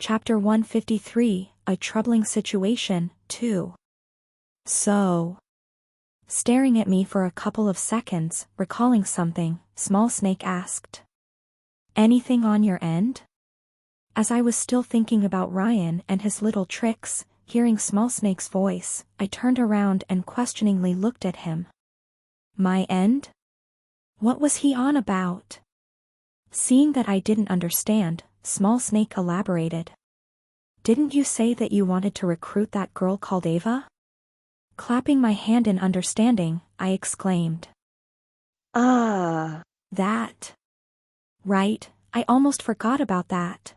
Chapter 153, A Troubling Situation, 2. So. Staring at me for a couple of seconds, recalling something, Small Snake asked. Anything on your end? As I was still thinking about Ryan and his little tricks, hearing Small Snake's voice, I turned around and questioningly looked at him. My end? What was he on about? Seeing that I didn't understand, Small Snake elaborated. Didn't you say that you wanted to recruit that girl called Ava? Clapping my hand in understanding, I exclaimed. That. Right, I almost forgot about that.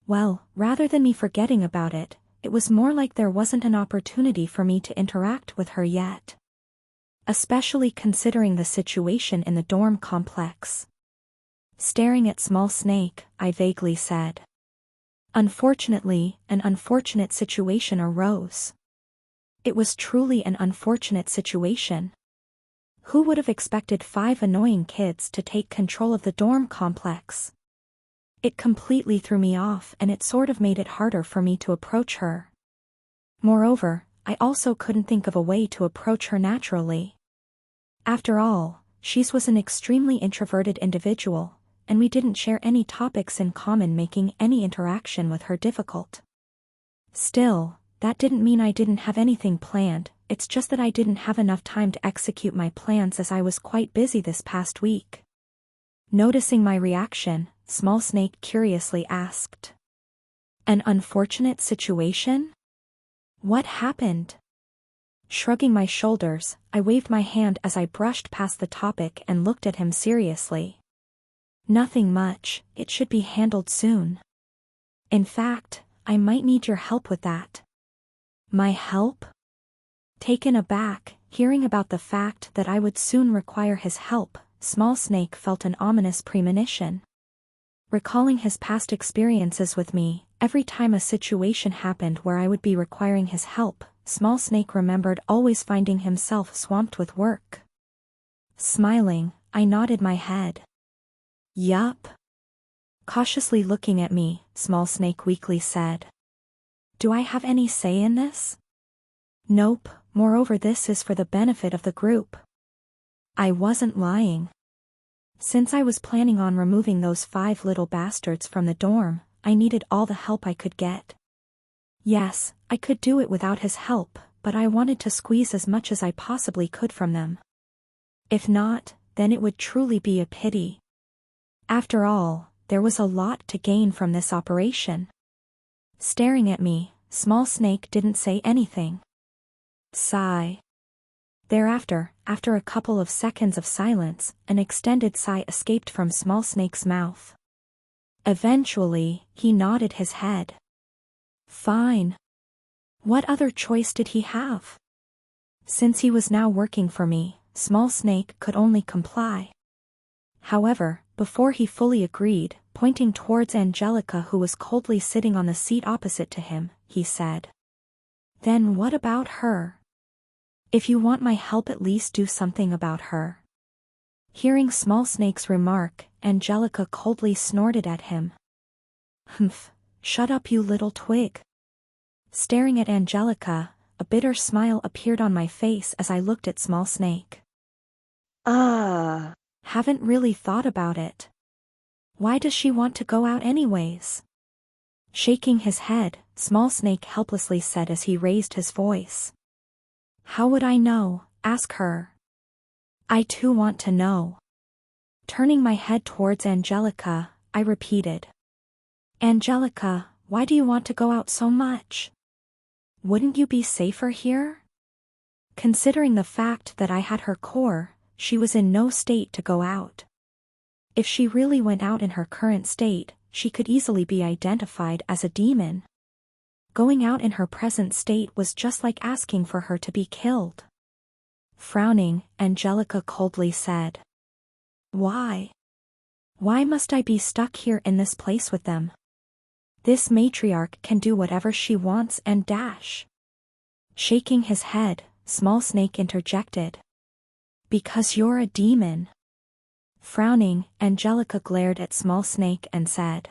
Well, rather than me forgetting about it, it was more like there wasn't an opportunity for me to interact with her yet. Especially considering the situation in the dorm complex. Staring at Small Snake, I vaguely said. Unfortunately, an unfortunate situation arose. It was truly an unfortunate situation. Who would have expected 5 annoying kids to take control of the dorm complex? It completely threw me off and it sort of made it harder for me to approach her. Moreover, I also couldn't think of a way to approach her naturally. After all, she was an extremely introverted individual, and we didn't share any topics in common, making any interaction with her difficult. Still, that didn't mean I didn't have anything planned, it's just that I didn't have enough time to execute my plans as I was quite busy this past week. Noticing my reaction, Small Snake curiously asked. An unfortunate situation? What happened? Shrugging my shoulders, I waved my hand as I brushed past the topic and looked at him seriously. Nothing much, it should be handled soon. In fact, I might need your help with that. My help? Taken aback, hearing about the fact that I would soon require his help, Small Snake felt an ominous premonition. Recalling his past experiences with me, every time a situation happened where I would be requiring his help, Small Snake remembered always finding himself swamped with work. Smiling, I nodded my head. Yup. Cautiously looking at me, Small Snake weakly said. Do I have any say in this? Nope, moreover this is for the benefit of the group. I wasn't lying. Since I was planning on removing those 5 little bastards from the dorm, I needed all the help I could get. Yes, I could do it without his help, but I wanted to squeeze as much as I possibly could from them. If not, then it would truly be a pity. After all, there was a lot to gain from this operation. Staring at me, Small Snake didn't say anything. Sigh. Thereafter, after a couple of seconds of silence, an extended sigh escaped from Small Snake's mouth. Eventually, he nodded his head. Fine. What other choice did he have? Since he was now working for me, Small Snake could only comply. However, before he fully agreed, pointing towards Angelica who was coldly sitting on the seat opposite to him, he said. Then what about her? If you want my help, at least do something about her. Hearing Small Snake's remark, Angelica coldly snorted at him. Humph, shut up you little twig. Staring at Angelica, a bitter smile appeared on my face as I looked at Small Snake. Haven't really thought about it. Why does she want to go out anyways? Shaking his head, Small Snake helplessly said as he raised his voice. How would I know? Ask her. I too want to know. Turning my head towards Angelica, I repeated. Angelica, why do you want to go out so much? Wouldn't you be safer here? Considering the fact that I had her core, she was in no state to go out. If she really went out in her current state, she could easily be identified as a demon. Going out in her present state was just like asking for her to be killed. Frowning, Angelica coldly said. Why? Why must I be stuck here in this place with them? This matriarch can do whatever she wants and dash. Shaking his head, Small Snake interjected. Because you're a demon. Frowning, Angelica glared at Small Snake and said.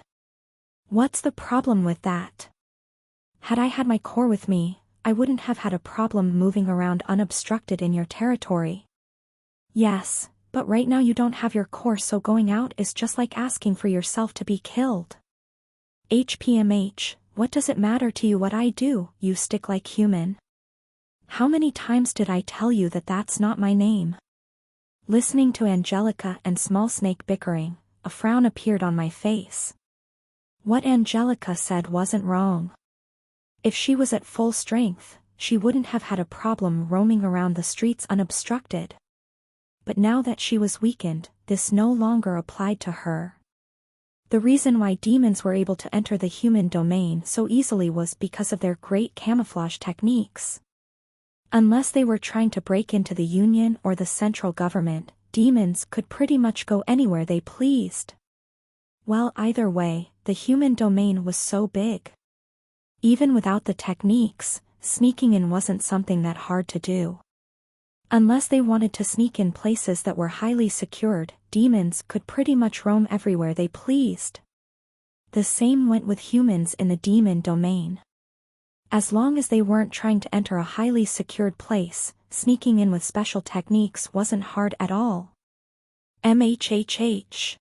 What's the problem with that? Had I had my core with me, I wouldn't have had a problem moving around unobstructed in your territory. Yes, but right now you don't have your core, so going out is just like asking for yourself to be killed. HPMH, what does it matter to you what I do, you stick-like human? How many times did I tell you that that's not my name? Listening to Angelica and Small Snake bickering, a frown appeared on my face. What Angelica said wasn't wrong. If she was at full strength, she wouldn't have had a problem roaming around the streets unobstructed. But now that she was weakened, this no longer applied to her. The reason why demons were able to enter the human domain so easily was because of their great camouflage techniques. Unless they were trying to break into the Union or the central government, demons could pretty much go anywhere they pleased. Well, either way, the human domain was so big. Even without the techniques, sneaking in wasn't something that hard to do. Unless they wanted to sneak in places that were highly secured, demons could pretty much roam everywhere they pleased. The same went with humans in the demon domain. As long as they weren't trying to enter a highly secured place, sneaking in with special techniques wasn't hard at all. MHHH.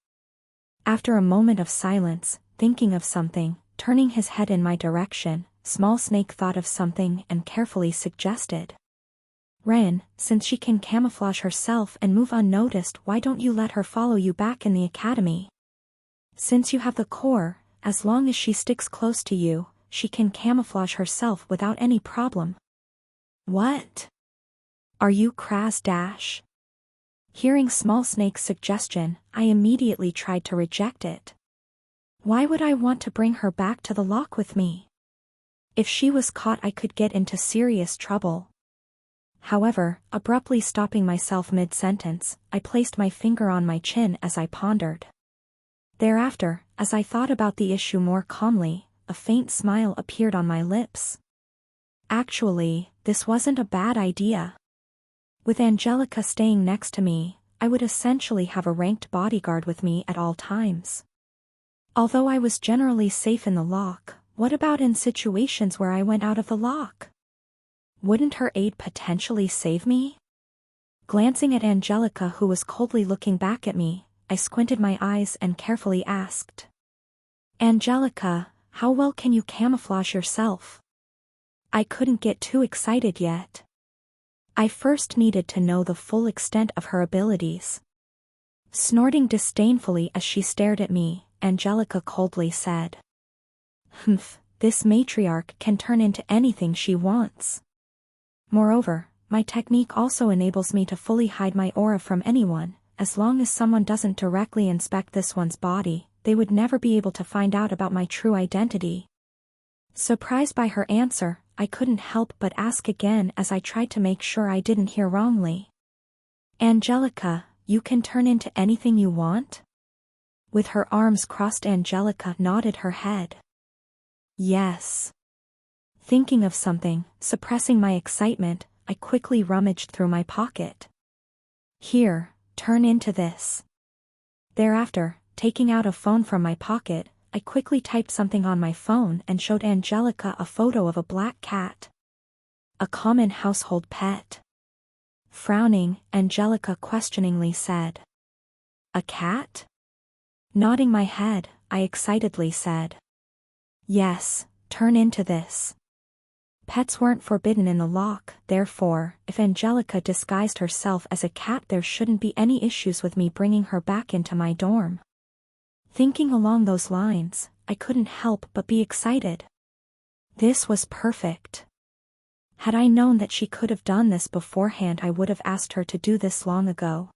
After a moment of silence, thinking of something, turning his head in my direction, Small Snake thought of something and carefully suggested. Ren, since she can camouflage herself and move unnoticed, why don't you let her follow you back in the academy? Since you have the core, as long as she sticks close to you, she can camouflage herself without any problem. What? Are you Kraz Dash? Hearing Small Snake's suggestion, I immediately tried to reject it. Why would I want to bring her back to the lock with me? If she was caught, I could get into serious trouble. However, abruptly stopping myself mid-sentence, I placed my finger on my chin as I pondered. Thereafter, as I thought about the issue more calmly, a faint smile appeared on my lips. Actually, this wasn't a bad idea. With Angelica staying next to me, I would essentially have a ranked bodyguard with me at all times. Although I was generally safe in the lock, what about in situations where I went out of the lock? Wouldn't her aid potentially save me? Glancing at Angelica, who was coldly looking back at me, I squinted my eyes and carefully asked. Angelica, how well can you camouflage yourself? I couldn't get too excited yet. I first needed to know the full extent of her abilities. Snorting disdainfully as she stared at me, Angelica coldly said. Humph, this matriarch can turn into anything she wants. Moreover, my technique also enables me to fully hide my aura from anyone. As long as someone doesn't directly inspect this one's body, they would never be able to find out about my true identity. Surprised by her answer, I couldn't help but ask again as I tried to make sure I didn't hear wrongly. Angelica, you can turn into anything you want? With her arms crossed, Angelica nodded her head. Yes. Thinking of something, suppressing my excitement, I quickly rummaged through my pocket. Here, turn into this. Thereafter, taking out a phone from my pocket, I quickly typed something on my phone and showed Angelica a photo of a black cat. A common household pet. Frowning, Angelica questioningly said. A cat? Nodding my head, I excitedly said. Yes, turn into this. Pets weren't forbidden in the lock, therefore, if Angelica disguised herself as a cat, there shouldn't be any issues with me bringing her back into my dorm. Thinking along those lines, I couldn't help but be excited. This was perfect. Had I known that she could have done this beforehand, I would have asked her to do this long ago.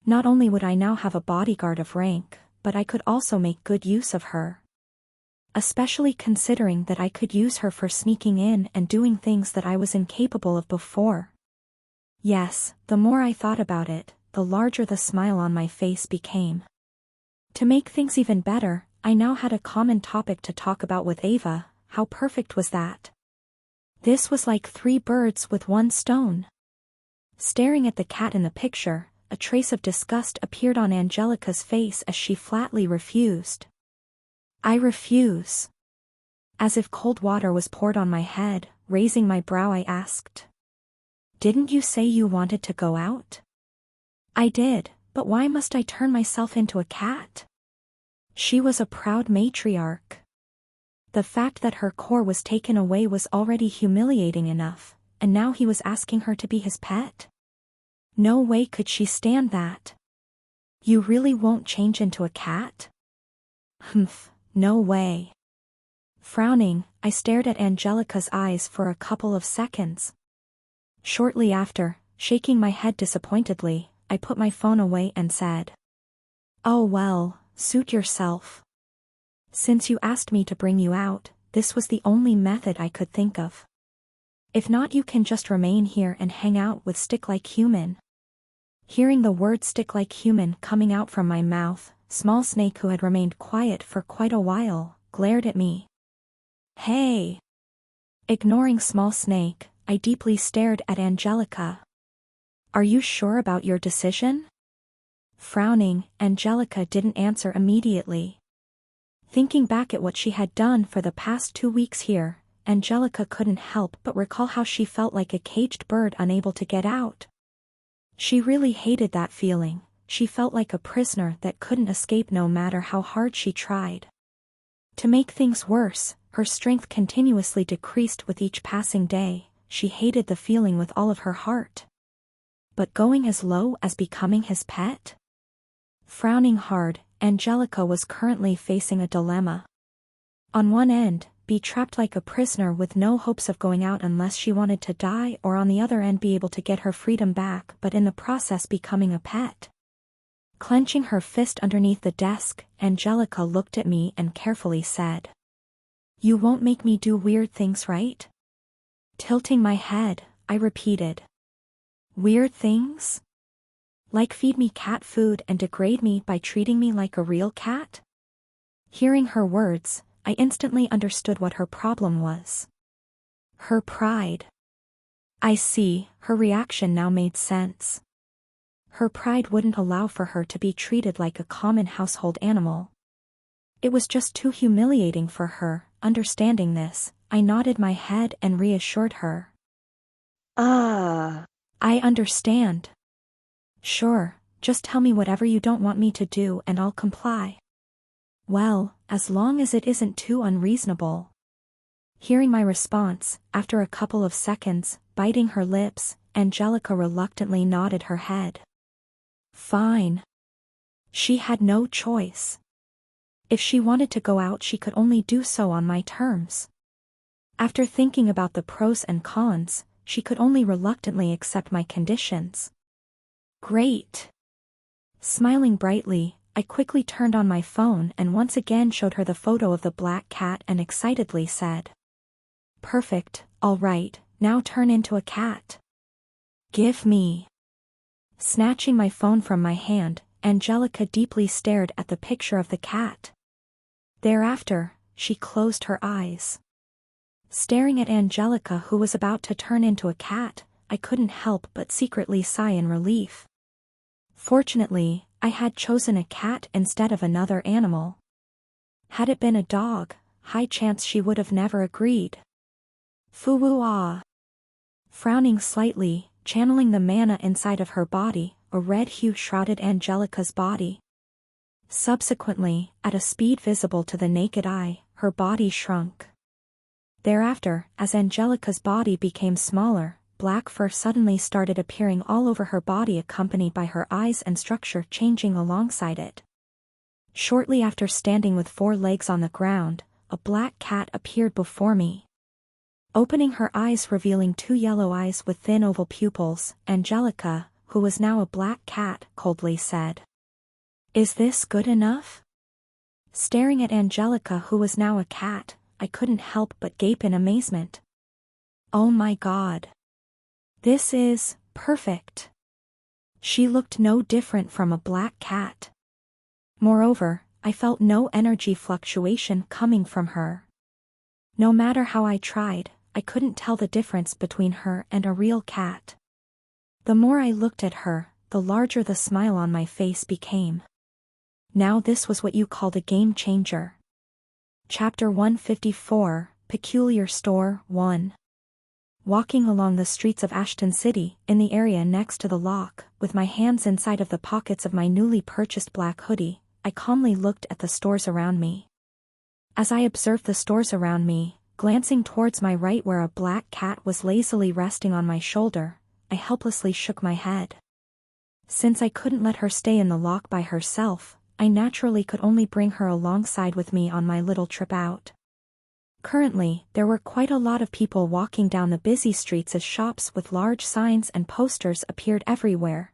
Not only would I now have a bodyguard of rank, but I could also make good use of her. Especially considering that I could use her for sneaking in and doing things that I was incapable of before. Yes, the more I thought about it, the larger the smile on my face became. To make things even better, I now had a common topic to talk about with Ava. How perfect was that? This was like 3 birds with 1 stone. Staring at the cat in the picture, a trace of disgust appeared on Angelica's face as she flatly refused. I refuse. As if cold water was poured on my head, raising my brow I asked. Didn't you say you wanted to go out? I did, but why must I turn myself into a cat? She was a proud matriarch. The fact that her core was taken away was already humiliating enough, and now he was asking her to be his pet? No way could she stand that. You really won't change into a cat? Humph, no way. Frowning, I stared at Angelica's eyes for a couple of seconds. Shortly after, shaking my head disappointedly, I put my phone away and said, "Oh well, suit yourself. Since you asked me to bring you out, this was the only method I could think of. If not, you can just remain here and hang out with Stick Like Human." Hearing the word Stick Like Human coming out from my mouth, Small Snake, who had remained quiet for quite a while, glared at me. Hey! Ignoring Small Snake, I deeply stared at Angelica. Are you sure about your decision? Frowning, Angelica didn't answer immediately. Thinking back at what she had done for the past 2 weeks here, Angelica couldn't help but recall how she felt like a caged bird unable to get out. She really hated that feeling. She felt like a prisoner that couldn't escape no matter how hard she tried. To make things worse, her strength continuously decreased with each passing day. She hated the feeling with all of her heart. But going as low as becoming his pet? Frowning hard, Angelica was currently facing a dilemma. On one end, be trapped like a prisoner with no hopes of going out unless she wanted to die, or on the other end be able to get her freedom back but in the process becoming a pet. Clenching her fist underneath the desk, Angelica looked at me and carefully said, "You won't make me do weird things, right?" Tilting my head, I repeated, "Weird things? Like feed me cat food and degrade me by treating me like a real cat?" Hearing her words, I instantly understood what her problem was. Her pride. I see, her reaction now made sense. Her pride wouldn't allow for her to be treated like a common household animal. It was just too humiliating for her. Understanding this, I nodded my head and reassured her. I understand. Sure, just tell me whatever you don't want me to do and I'll comply. Well, as long as it isn't too unreasonable. Hearing my response, after a couple of seconds, biting her lips, Angelica reluctantly nodded her head. Fine. She had no choice. If she wanted to go out, she could only do so on my terms. After thinking about the pros and cons, she could only reluctantly accept my conditions. Great. Smiling brightly, I quickly turned on my phone and once again showed her the photo of the black cat and excitedly said, "Perfect, all right, now turn into a cat. Give me." Snatching my phone from my hand, Angelica deeply stared at the picture of the cat. Thereafter, she closed her eyes. Staring at Angelica, who was about to turn into a cat, I couldn't help but secretly sigh in relief. Fortunately, I had chosen a cat instead of another animal. Had it been a dog, high chance she would have never agreed. Foo-woo-ah. Frowning slightly, channeling the mana inside of her body, a red hue shrouded Angelica's body. Subsequently, at a speed visible to the naked eye, her body shrunk. Thereafter, as Angelica's body became smaller, black fur suddenly started appearing all over her body, accompanied by her eyes and structure changing alongside it. Shortly after, standing with 4 legs on the ground, a black cat appeared before me. Opening her eyes, revealing 2 yellow eyes with thin oval pupils, Angelica, who was now a black cat, coldly said, "Is this good enough?" Staring at Angelica, who was now a cat, I couldn't help but gape in amazement. Oh my God. This is perfect. She looked no different from a black cat. Moreover, I felt no energy fluctuation coming from her. No matter how I tried, I couldn't tell the difference between her and a real cat. The more I looked at her, the larger the smile on my face became. Now this was what you called a game changer. Chapter 154, Peculiar Store 1. Walking along the streets of Ashton City, in the area next to the lock, with my hands inside of the pockets of my newly purchased black hoodie, I calmly looked at the stores around me. As I observed the stores around me, glancing towards my right where a black cat was lazily resting on my shoulder, I helplessly shook my head. Since I couldn't let her stay in the lock by herself, I naturally could only bring her alongside with me on my little trip out. Currently, there were quite a lot of people walking down the busy streets as shops with large signs and posters appeared everywhere.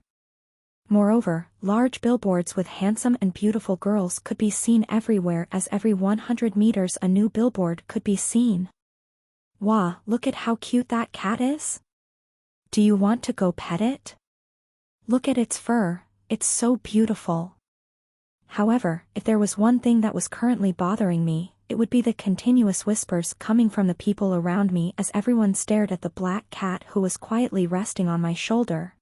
Moreover, large billboards with handsome and beautiful girls could be seen everywhere, as every 100 meters a new billboard could be seen. Wow, look at how cute that cat is! Do you want to go pet it? Look at its fur, it's so beautiful. However, if there was one thing that was currently bothering me, it would be the continuous whispers coming from the people around me as everyone stared at the black cat who was quietly resting on my shoulder.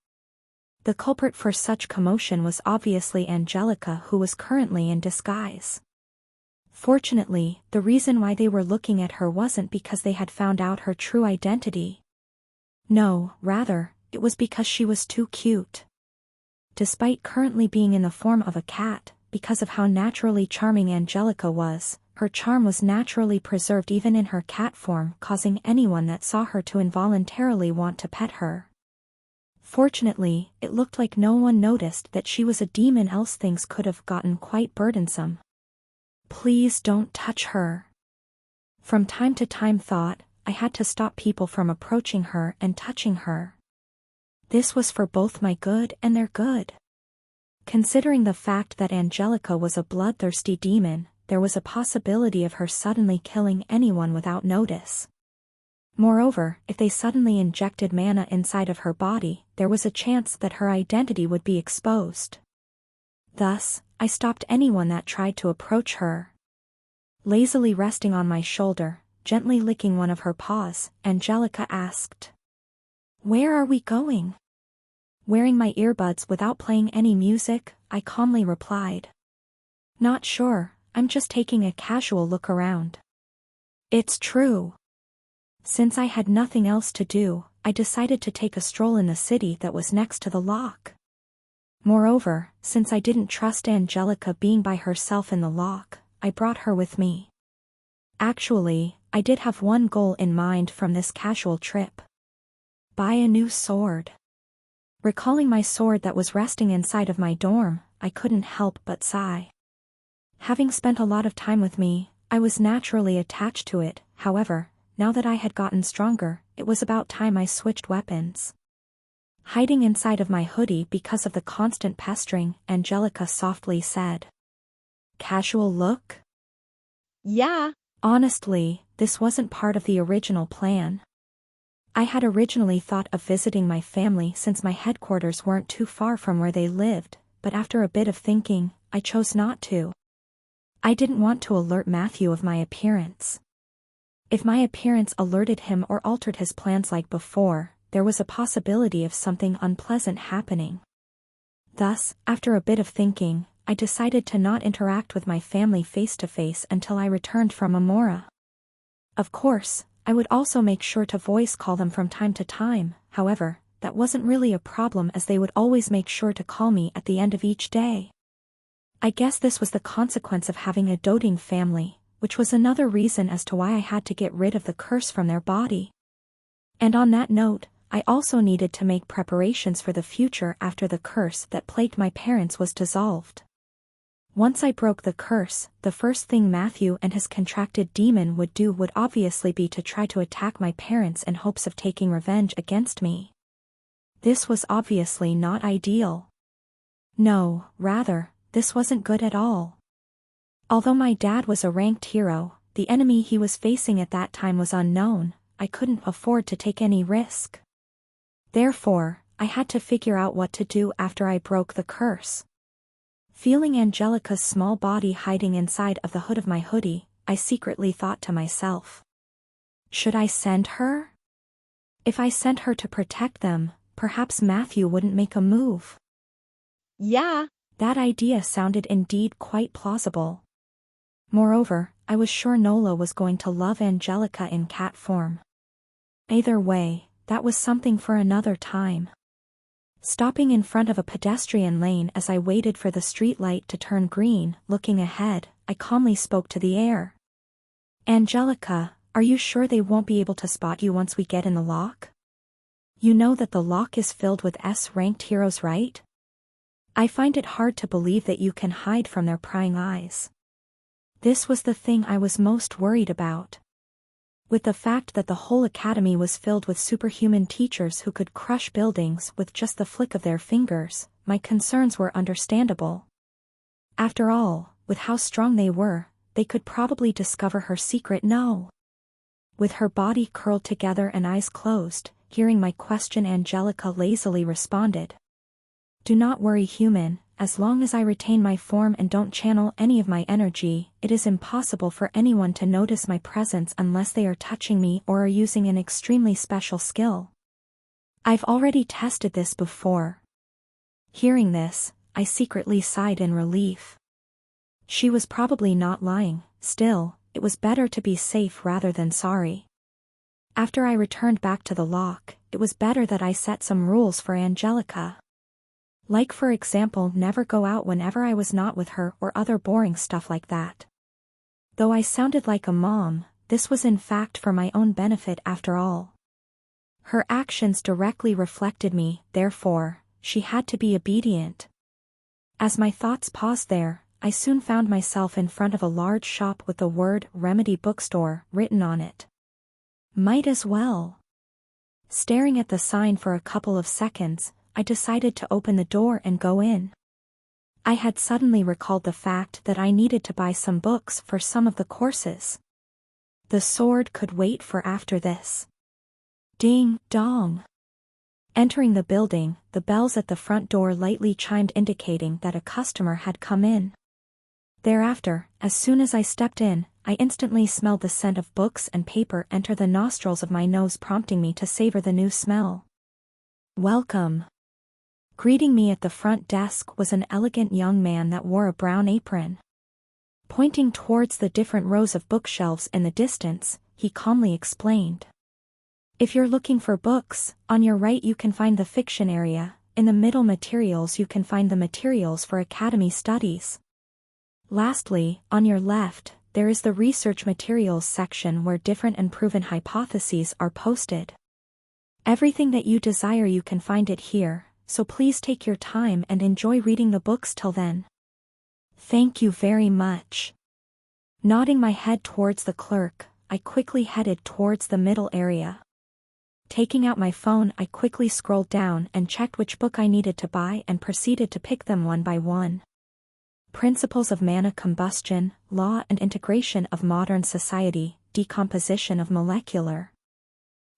The culprit for such commotion was obviously Angelica, who was currently in disguise. Fortunately, the reason why they were looking at her wasn't because they had found out her true identity. No, rather, it was because she was too cute. Despite currently being in the form of a cat, because of how naturally charming Angelica was, her charm was naturally preserved even in her cat form, causing anyone that saw her to involuntarily want to pet her. Fortunately, it looked like no one noticed that she was a demon, else things could have gotten quite burdensome. Please don't touch her. From time to time thought, I had to stop people from approaching her and touching her. This was for both my good and their good. Considering the fact that Angelica was a bloodthirsty demon, there was a possibility of her suddenly killing anyone without notice. Moreover, if they suddenly injected mana inside of her body, there was a chance that her identity would be exposed. Thus, I stopped anyone that tried to approach her. Lazily resting on my shoulder, gently licking one of her paws, Angelica asked, "Where are we going?" Wearing my earbuds without playing any music, I calmly replied, "Not sure, I'm just taking a casual look around." It's true. Since I had nothing else to do, I decided to take a stroll in the city that was next to the lock. Moreover, since I didn't trust Angelica being by herself in the lock, I brought her with me. Actually, I did have one goal in mind from this casual trip. Buy a new sword. Recalling my sword that was resting inside of my dorm, I couldn't help but sigh. Having spent a lot of time with me, I was naturally attached to it. However, now that I had gotten stronger, it was about time I switched weapons. Hiding inside of my hoodie because of the constant pestering, Angelica softly said, "Casual look?" Yeah. Honestly, this wasn't part of the original plan. I had originally thought of visiting my family since my headquarters weren't too far from where they lived, but after a bit of thinking, I chose not to. I didn't want to alert Matthew of my appearance. If my appearance alerted him or altered his plans like before, there was a possibility of something unpleasant happening. Thus, after a bit of thinking, I decided to not interact with my family face to face until I returned from Amora. Of course, I would also make sure to voice call them from time to time. However, that wasn't really a problem as they would always make sure to call me at the end of each day. I guess this was the consequence of having a doting family, which was another reason as to why I had to get rid of the curse from their body. And on that note, I also needed to make preparations for the future after the curse that plagued my parents was dissolved. Once I broke the curse, the first thing Matthew and his contracted demon would do would obviously be to try to attack my parents in hopes of taking revenge against me. This was obviously not ideal. No, rather, this wasn't good at all. Although my dad was a ranked hero, the enemy he was facing at that time was unknown. I couldn't afford to take any risk. Therefore, I had to figure out what to do after I broke the curse. Feeling Angelica's small body hiding inside of the hood of my hoodie, I secretly thought to myself, should I send her? If I sent her to protect them, perhaps Matthew wouldn't make a move. Yeah. That idea sounded indeed quite plausible. Moreover, I was sure Nola was going to love Angelica in cat form. Either way, that was something for another time. Stopping in front of a pedestrian lane as I waited for the street light to turn green, looking ahead, I calmly spoke to the air. Angelica, are you sure they won't be able to spot you once we get in the lock? You know that the lock is filled with S-ranked heroes, right? I find it hard to believe that you can hide from their prying eyes. This was the thing I was most worried about. With the fact that the whole academy was filled with superhuman teachers who could crush buildings with just the flick of their fingers, my concerns were understandable. After all, with how strong they were, they could probably discover her secret. No. With her body curled together and eyes closed, hearing my question, Angelica lazily responded. Do not worry, human, as long as I retain my form and don't channel any of my energy, it is impossible for anyone to notice my presence unless they are touching me or are using an extremely special skill. I've already tested this before. Hearing this, I secretly sighed in relief. She was probably not lying. Still, it was better to be safe rather than sorry. After I returned back to the lock, it was better that I set some rules for Angelica. Like, for example, never go out whenever I was not with her or other boring stuff like that. Though I sounded like a mom, this was in fact for my own benefit after all. Her actions directly reflected me, therefore, she had to be obedient. As my thoughts paused there, I soon found myself in front of a large shop with the word Remedy Bookstore written on it. Might as well. Staring at the sign for a couple of seconds, I decided to open the door and go in. I had suddenly recalled the fact that I needed to buy some books for some of the courses. The sword could wait for after this. Ding dong. Entering the building, the bells at the front door lightly chimed, indicating that a customer had come in. Thereafter, as soon as I stepped in, I instantly smelled the scent of books and paper enter the nostrils of my nose, prompting me to savor the new smell. Welcome. Greeting me at the front desk was an elegant young man that wore a brown apron. Pointing towards the different rows of bookshelves in the distance, he calmly explained. If you're looking for books, on your right you can find the fiction area, in the middle materials you can find the materials for academy studies. Lastly, on your left, there is the research materials section where different and proven hypotheses are posted. Everything that you desire you can find it here, so please take your time and enjoy reading the books till then. Thank you very much. Nodding my head towards the clerk, I quickly headed towards the middle area. Taking out my phone, I quickly scrolled down and checked which book I needed to buy and proceeded to pick them one by one. Principles of Mana Combustion, Law and Integration of Modern Society, Decomposition of Molecular.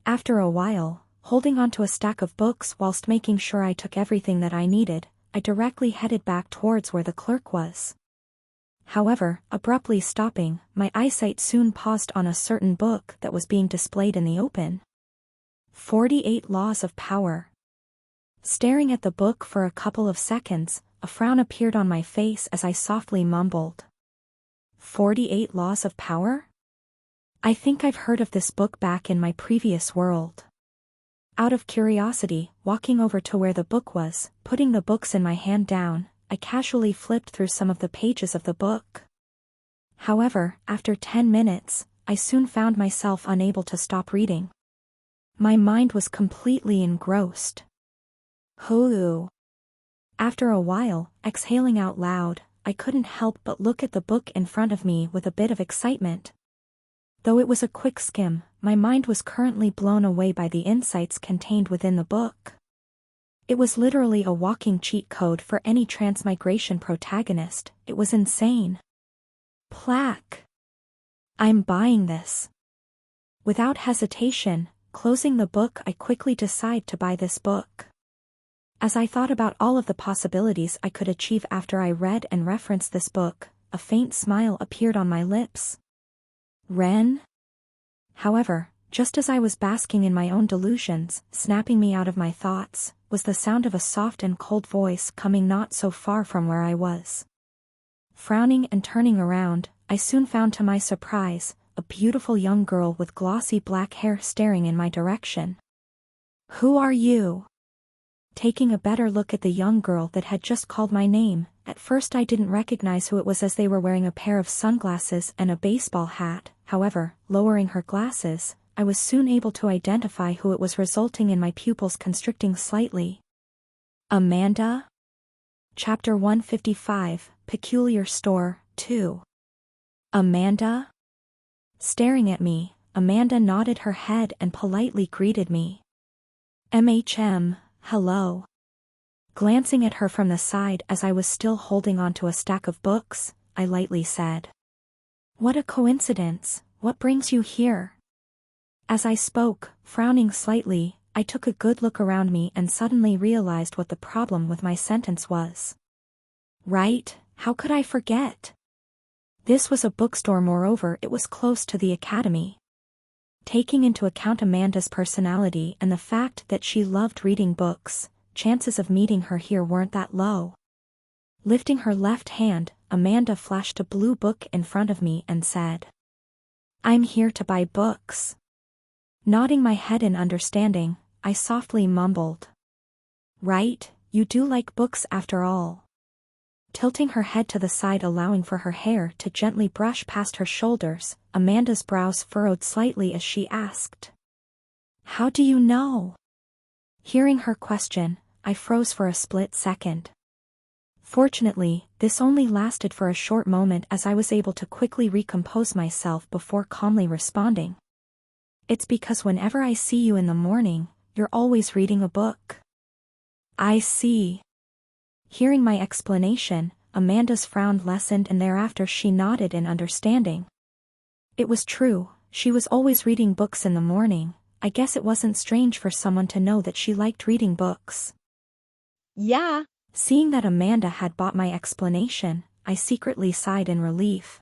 After a while, holding onto a stack of books whilst making sure I took everything that I needed, I directly headed back towards where the clerk was. However, abruptly stopping, my eyesight soon paused on a certain book that was being displayed in the open. 48 Laws of Power. Staring at the book for a couple of seconds, a frown appeared on my face as I softly mumbled. 48 Laws of Power? I think I've heard of this book back in my previous world. Out of curiosity, walking over to where the book was, putting the books in my hand down, I casually flipped through some of the pages of the book. However, after 10 minutes, I soon found myself unable to stop reading. My mind was completely engrossed. Hoo. After a while, exhaling out loud, I couldn't help but look at the book in front of me with a bit of excitement. Though it was a quick skim, my mind was currently blown away by the insights contained within the book. It was literally a walking cheat code for any transmigration protagonist. It was insane. Plaque. I'm buying this. Without hesitation, closing the book, I quickly decided to buy this book. As I thought about all of the possibilities I could achieve after I read and referenced this book, a faint smile appeared on my lips. Ren? However, just as I was basking in my own delusions, snapping me out of my thoughts, was the sound of a soft and cold voice coming not so far from where I was. Frowning and turning around, I soon found to my surprise, a beautiful young girl with glossy black hair staring in my direction. "Who are you?" Taking a better look at the young girl that had just called my name, at first I didn't recognize who it was as they were wearing a pair of sunglasses and a baseball hat. However, lowering her glasses, I was soon able to identify who it was, resulting in my pupils constricting slightly. Amanda? Chapter 155, Peculiar Store, 2. Amanda? Staring at me, Amanda nodded her head and politely greeted me. Hello. Glancing at her from the side as I was still holding onto a stack of books, I lightly said, "What a coincidence, what brings you here?" As I spoke, frowning slightly, I took a good look around me and suddenly realized what the problem with my sentence was. Right, how could I forget? This was a bookstore, moreover it was close to the academy. Taking into account Amanda's personality and the fact that she loved reading books, chances of meeting her here weren't that low. Lifting her left hand, Amanda flashed a blue book in front of me and said, "I'm here to buy books." Nodding my head in understanding, I softly mumbled, "Right, you do like books after all." Tilting her head to the side, allowing for her hair to gently brush past her shoulders, Amanda's brows furrowed slightly as she asked, "How do you know?" Hearing her question, I froze for a split second. Fortunately, this only lasted for a short moment as I was able to quickly recompose myself before calmly responding, "It's because whenever I see you in the morning, you're always reading a book." "I see." Hearing my explanation, Amanda's frown lessened and thereafter she nodded in understanding. It was true, she was always reading books in the morning. I guess it wasn't strange for someone to know that she liked reading books. Yeah. Seeing that Amanda had bought my explanation, I secretly sighed in relief.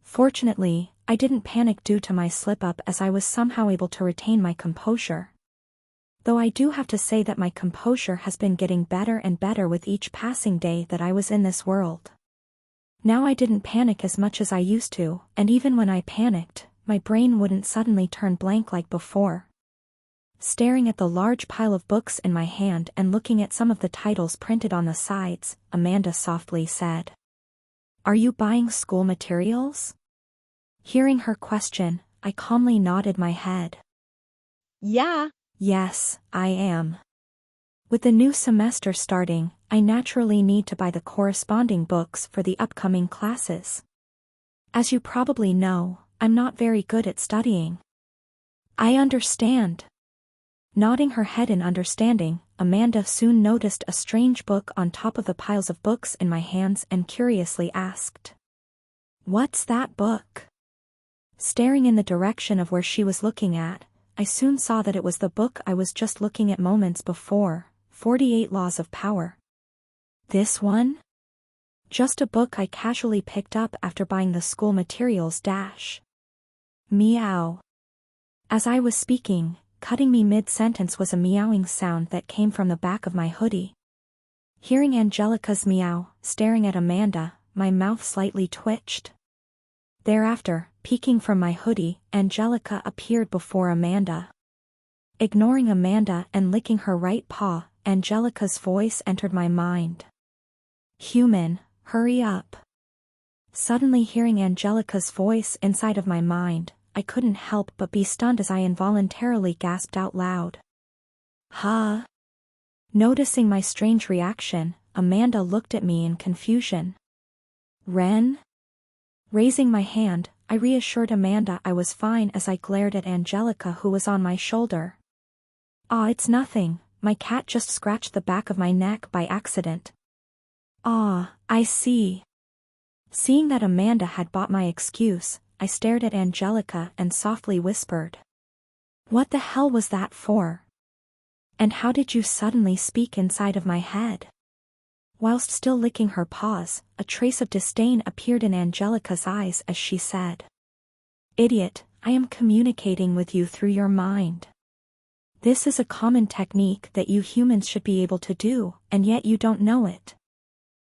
Fortunately, I didn't panic due to my slip-up as I was somehow able to retain my composure. Though I do have to say that my composure has been getting better and better with each passing day that I was in this world. Now I didn't panic as much as I used to, and even when I panicked, my brain wouldn't suddenly turn blank like before. Staring at the large pile of books in my hand and looking at some of the titles printed on the sides, Amanda softly said, "Are you buying school materials?" Hearing her question, I calmly nodded my head. Yeah. Yes, I am. With the new semester starting, I naturally need to buy the corresponding books for the upcoming classes. As you probably know, I'm not very good at studying. I understand. Nodding her head in understanding, Amanda soon noticed a strange book on top of the piles of books in my hands and curiously asked, "What's that book?" Staring in the direction of where she was looking at, I soon saw that it was the book I was just looking at moments before, 48 Laws of Power. This one? Just a book I casually picked up after buying the school materials. Meow. As I was speaking, cutting me mid-sentence was a meowing sound that came from the back of my hoodie. Hearing Angelica's meow, staring at Amanda, my mouth slightly twitched. Thereafter, peeking from my hoodie, Angelica appeared before Amanda. Ignoring Amanda and licking her right paw, Angelica's voice entered my mind. "Human, hurry up." Suddenly hearing Angelica's voice inside of my mind, I couldn't help but be stunned as I involuntarily gasped out loud. "Huh?" Noticing my strange reaction, Amanda looked at me in confusion. "Ren?" Raising my hand, I reassured Amanda I was fine as I glared at Angelica who was on my shoulder. "Aw, it's nothing, my cat just scratched the back of my neck by accident." "Aw, I see." Seeing that Amanda had bought my excuse, I stared at Angelica and softly whispered, "What the hell was that for? And how did you suddenly speak inside of my head?" Whilst still licking her paws, a trace of disdain appeared in Angelica's eyes as she said, "Idiot, I am communicating with you through your mind. This is a common technique that you humans should be able to do, and yet you don't know it.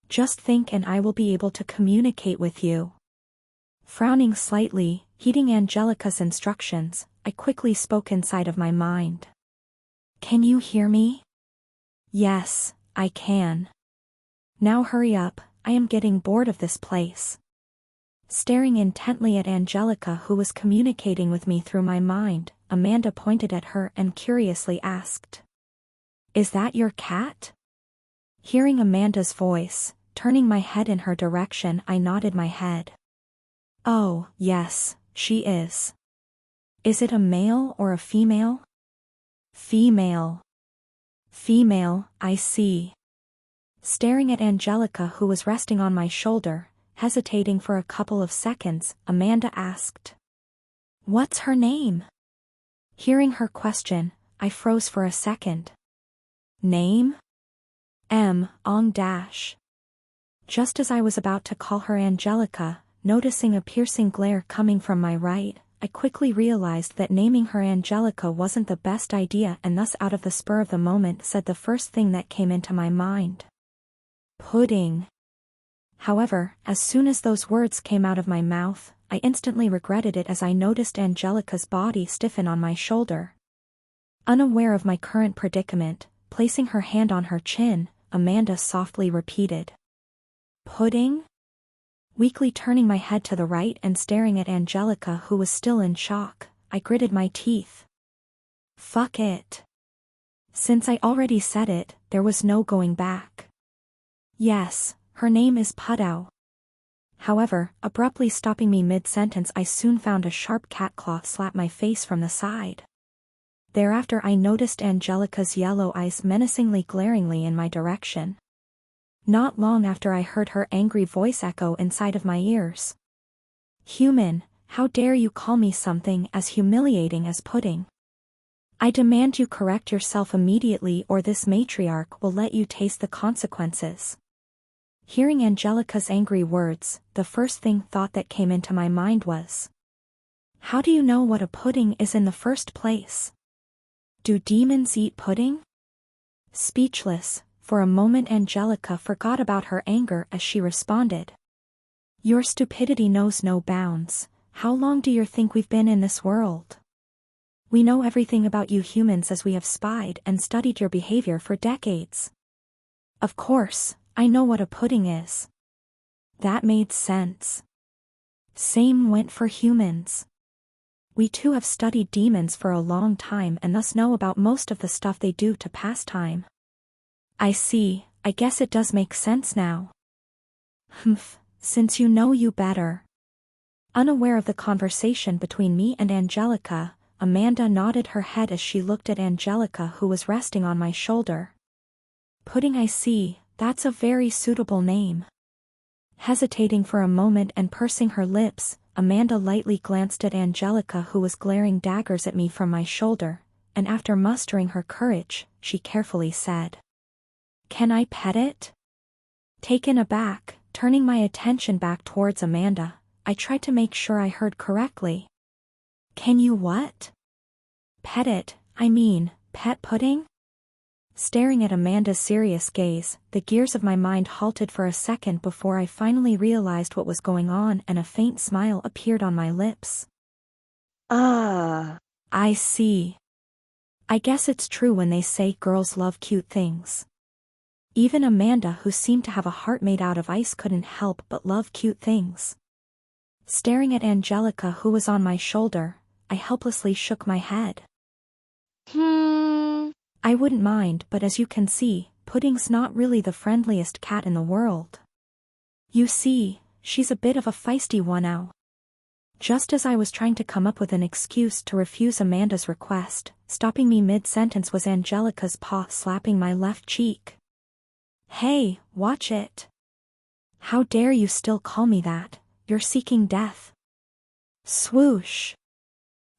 Just think and I will be able to communicate with you." Frowning slightly, heeding Angelica's instructions, I quickly spoke inside of my mind. Can you hear me? Yes, I can. Now hurry up, I am getting bored of this place. Staring intently at Angelica, who was communicating with me through my mind, Amanda pointed at her and curiously asked, "Is that your cat?" Hearing Amanda's voice, turning my head in her direction, I nodded my head. Oh, yes, she is. Is it a male or a female? Female. Female, I see. Staring at Angelica, who was resting on my shoulder, hesitating for a couple of seconds, Amanda asked, "What's her name?" Hearing her question, I froze for a second. Name? Ong Dash. Just as I was about to call her Angelica, noticing a piercing glare coming from my right, I quickly realized that naming her Angelica wasn't the best idea, and thus out of the spur of the moment said the first thing that came into my mind. Pudding. However, as soon as those words came out of my mouth, I instantly regretted it as I noticed Angelica's body stiffen on my shoulder. Unaware of my current predicament, placing her hand on her chin, Amanda softly repeated, "Pudding?" Weakly turning my head to the right and staring at Angelica, who was still in shock, I gritted my teeth. Fuck it. Since I already said it, there was no going back. Yes, her name is Puddao. However, abruptly stopping me mid-sentence, I soon found a sharp cat claw slap my face from the side. Thereafter I noticed Angelica's yellow eyes menacingly glaringly in my direction. Not long after I heard her angry voice echo inside of my ears. "Human, how dare you call me something as humiliating as pudding? I demand you correct yourself immediately, or this matriarch will let you taste the consequences." Hearing Angelica's angry words, the first thought that came into my mind was, how do you know what a pudding is in the first place? Do demons eat pudding? Speechless, for a moment Angelica forgot about her anger as she responded. "Your stupidity knows no bounds. How long do you think we've been in this world? We know everything about you humans as we have spied and studied your behavior for decades. Of course, I know what a pudding is." That made sense. Same went for humans. We too have studied demons for a long time and thus know about most of the stuff they do to pass time. I see, I guess it does make sense now. Humph, since you know you better. Unaware of the conversation between me and Angelica, Amanda nodded her head as she looked at Angelica, who was resting on my shoulder. Pudding, I see, that's a very suitable name. Hesitating for a moment and pursing her lips, Amanda lightly glanced at Angelica, who was glaring daggers at me from my shoulder, and after mustering her courage, she carefully said, "Can I pet it?" Taken aback, turning my attention back towards Amanda, I tried to make sure I heard correctly. "Can you what?" "Pet it, I mean, pet pudding?" Staring at Amanda's serious gaze, the gears of my mind halted for a second before I finally realized what was going on, and a faint smile appeared on my lips. Ah. I see. I guess it's true when they say girls love cute things. Even Amanda, who seemed to have a heart made out of ice, couldn't help but love cute things. Staring at Angelica, who was on my shoulder, I helplessly shook my head. I wouldn't mind, but as you can see, Pudding's not really the friendliest cat in the world. You see, she's a bit of a feisty one now. Just as I was trying to come up with an excuse to refuse Amanda's request, stopping me mid-sentence was Angelica's paw slapping my left cheek. "Hey, watch it. How dare you still call me that? You're seeking death." Swoosh.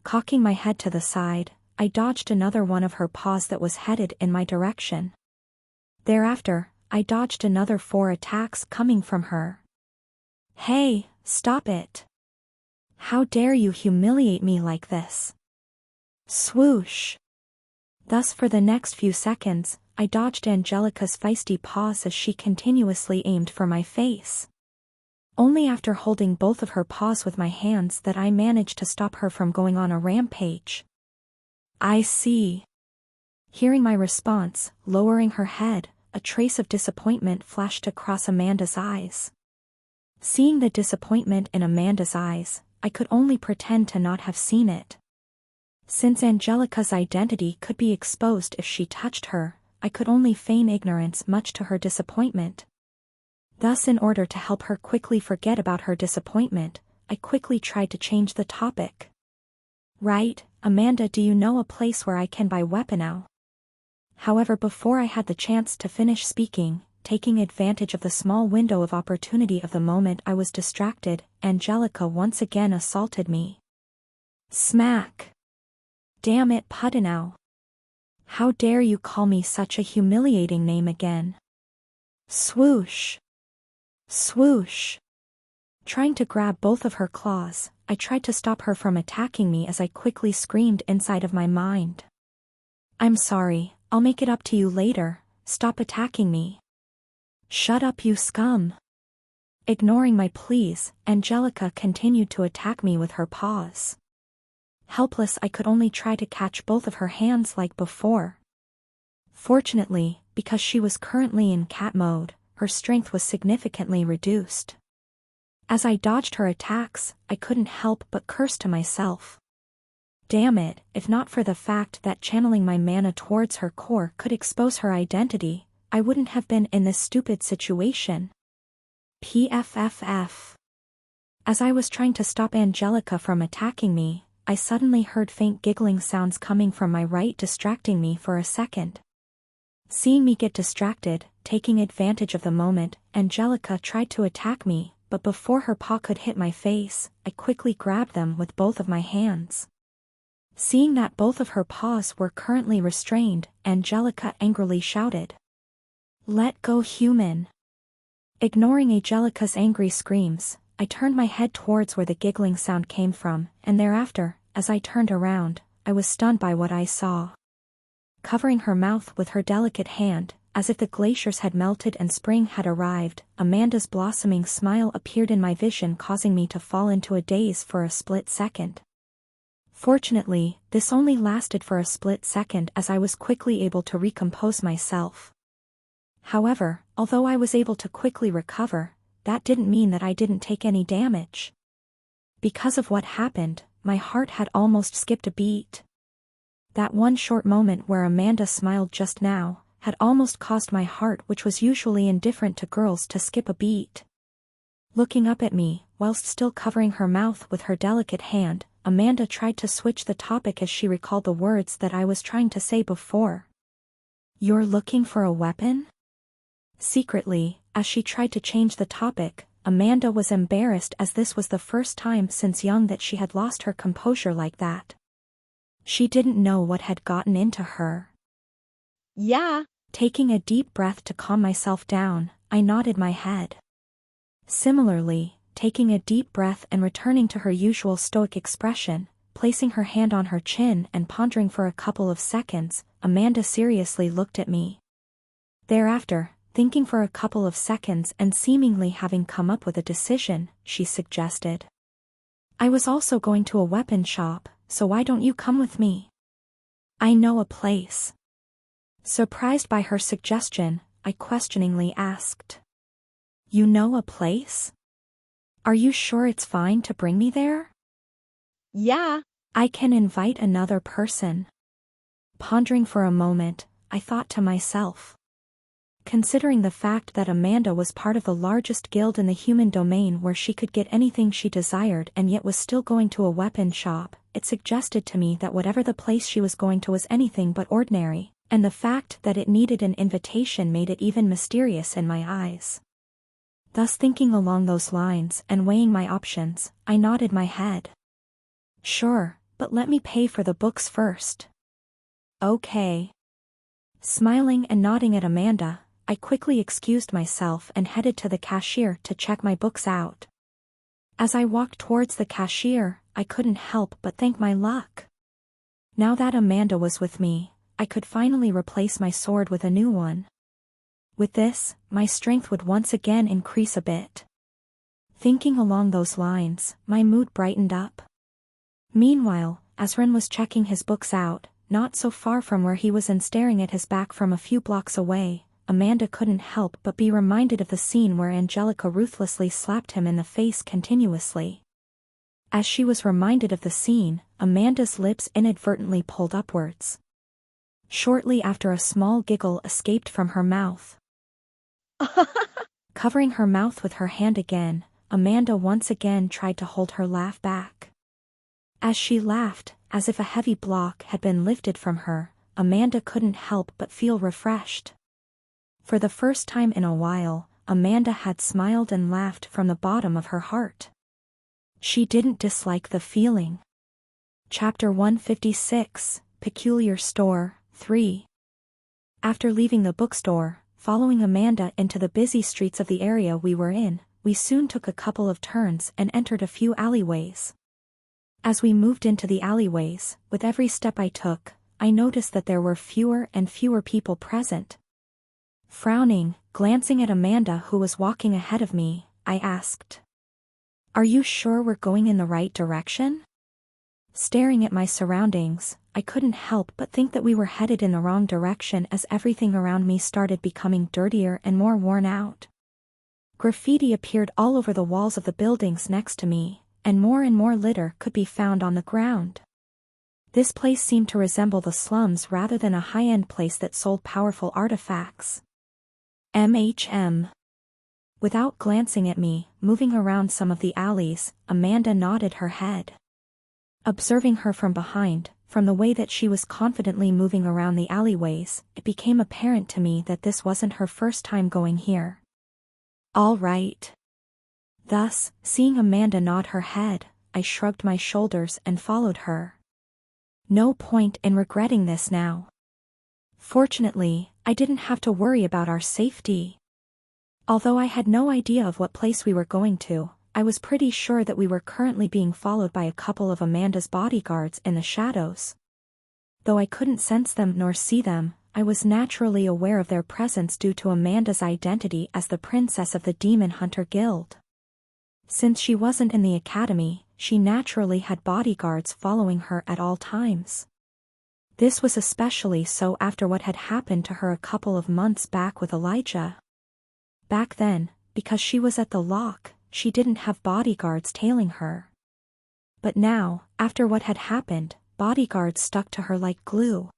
Cocking my head to the side, I dodged another one of her paws that was headed in my direction. Thereafter, I dodged another 4 attacks coming from her. "Hey, stop it. How dare you humiliate me like this?" Swoosh. Thus for the next few seconds, I dodged Angelica's feisty paws as she continuously aimed for my face. Only after holding both of her paws with my hands that I managed to stop her from going on a rampage. I see. Hearing my response, lowering her head, a trace of disappointment flashed across Amanda's eyes. Seeing the disappointment in Amanda's eyes, I could only pretend to not have seen it. Since Angelica's identity could be exposed if she touched her, I could only feign ignorance, much to her disappointment. Thus, in order to help her quickly forget about her disappointment, I quickly tried to change the topic. Right, Amanda, do you know a place where I can buy weapon now? However, before I had the chance to finish speaking, taking advantage of the small window of opportunity of the moment I was distracted, Angelica once again assaulted me. Smack! Damn it, Puddinow. How dare you call me such a humiliating name again? Swoosh! Swoosh! Trying to grab both of her claws, I tried to stop her from attacking me as I quickly screamed inside of my mind. I'm sorry, I'll make it up to you later, stop attacking me. Shut up, you scum! Ignoring my pleas, Angelica continued to attack me with her paws. Helpless, I could only try to catch both of her hands like before. Fortunately, because she was currently in cat mode, her strength was significantly reduced. As I dodged her attacks, I couldn't help but curse to myself. Damn it, if not for the fact that channeling my mana towards her core could expose her identity, I wouldn't have been in this stupid situation. PFFF. As I was trying to stop Angelica from attacking me, I suddenly heard faint giggling sounds coming from my right, distracting me for a second. Seeing me get distracted, taking advantage of the moment, Angelica tried to attack me, but before her paw could hit my face, I quickly grabbed them with both of my hands. Seeing that both of her paws were currently restrained, Angelica angrily shouted, "Let go, human!" Ignoring Angelica's angry screams, I turned my head towards where the giggling sound came from, and thereafter, as I turned around, I was stunned by what I saw. Covering her mouth with her delicate hand, as if the glaciers had melted and spring had arrived, Amanda's blossoming smile appeared in my vision, causing me to fall into a daze for a split second. Fortunately, this only lasted for a split second, as I was quickly able to recompose myself. However, although I was able to quickly recover, that didn't mean that I didn't take any damage. Because of what happened, my heart had almost skipped a beat. That one short moment where Amanda smiled just now had almost caused my heart, which was usually indifferent to girls, to skip a beat. Looking up at me, whilst still covering her mouth with her delicate hand, Amanda tried to switch the topic as she recalled the words that I was trying to say before. "You're looking for a weapon?" Secretly, as she tried to change the topic, Amanda was embarrassed, as this was the first time since young that she had lost her composure like that. She didn't know what had gotten into her. Yeah. Taking a deep breath to calm myself down, I nodded my head. Similarly, taking a deep breath and returning to her usual stoic expression, placing her hand on her chin and pondering for a couple of seconds, Amanda seriously looked at me. Thereafter, thinking for a couple of seconds and seemingly having come up with a decision, she suggested, "I was also going to a weapon shop, so why don't you come with me? I know a place." Surprised by her suggestion, I questioningly asked, "You know a place? Are you sure it's fine to bring me there?" Yeah. "I can invite another person." Pondering for a moment, I thought to myself, considering the fact that Amanda was part of the largest guild in the human domain where she could get anything she desired and yet was still going to a weapon shop, it suggested to me that whatever the place she was going to was anything but ordinary, and the fact that it needed an invitation made it even mysterious in my eyes. Thus, thinking along those lines and weighing my options, I nodded my head. "Sure, but let me pay for the books first." "Okay." Smiling and nodding at Amanda, I quickly excused myself and headed to the cashier to check my books out. As I walked towards the cashier, I couldn't help but thank my luck. Now that Amanda was with me, I could finally replace my sword with a new one. With this, my strength would once again increase a bit. Thinking along those lines, my mood brightened up. Meanwhile, as Ren was checking his books out, not so far from where he was and staring at his back from a few blocks away, Amanda couldn't help but be reminded of the scene where Angelica ruthlessly slapped him in the face continuously. As she was reminded of the scene, Amanda's lips inadvertently pulled upwards. Shortly after, a small giggle escaped from her mouth. Covering her mouth with her hand again, Amanda once again tried to hold her laugh back. As she laughed, as if a heavy block had been lifted from her, Amanda couldn't help but feel refreshed. For the first time in a while, Amanda had smiled and laughed from the bottom of her heart. She didn't dislike the feeling. Chapter 156, Peculiar Store, 3. After leaving the bookstore, following Amanda into the busy streets of the area we were in, we soon took a couple of turns and entered a few alleyways. As we moved into the alleyways, with every step I took, I noticed that there were fewer and fewer people present. Frowning, glancing at Amanda who was walking ahead of me, I asked, "Are you sure we're going in the right direction?" Staring at my surroundings, I couldn't help but think that we were headed in the wrong direction as everything around me started becoming dirtier and more worn out. Graffiti appeared all over the walls of the buildings next to me, and more litter could be found on the ground. This place seemed to resemble the slums rather than a high-end place that sold powerful artifacts. Without glancing at me, moving around some of the alleys, Amanda nodded her head. Observing her from behind, from the way that she was confidently moving around the alleyways, it became apparent to me that this wasn't her first time going here. All right. Thus, seeing Amanda nod her head, I shrugged my shoulders and followed her. No point in regretting this now. Fortunately, I didn't have to worry about our safety. Although I had no idea of what place we were going to, I was pretty sure that we were currently being followed by a couple of Amanda's bodyguards in the shadows. Though I couldn't sense them nor see them, I was naturally aware of their presence due to Amanda's identity as the princess of the Demon Hunter Guild. Since she wasn't in the academy, she naturally had bodyguards following her at all times. This was especially so after what had happened to her a couple of months back with Elijah. Back then, because she was at the lock, she didn't have bodyguards tailing her. But now, after what had happened, bodyguards stuck to her like glue.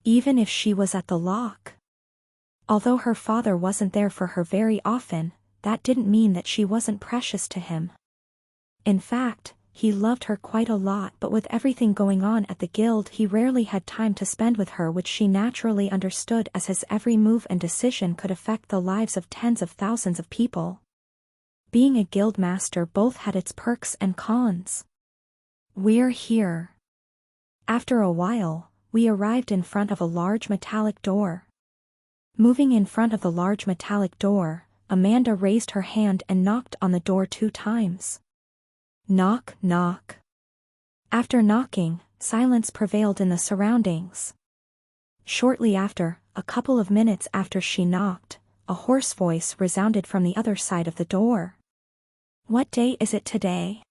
Even if she was at the lock. Although her father wasn't there for her very often, that didn't mean that she wasn't precious to him. In fact, he loved her quite a lot, but with everything going on at the guild he rarely had time to spend with her, which she naturally understood as his every move and decision could affect the lives of tens of thousands of people. Being a guild master both had its perks and cons. We're here. After a while, we arrived in front of a large metallic door. Moving in front of the large metallic door, Amanda raised her hand and knocked on the door 2 times. Knock, knock. After knocking, silence prevailed in the surroundings. Shortly after, a couple of minutes after she knocked, a hoarse voice resounded from the other side of the door. "What day is it today?"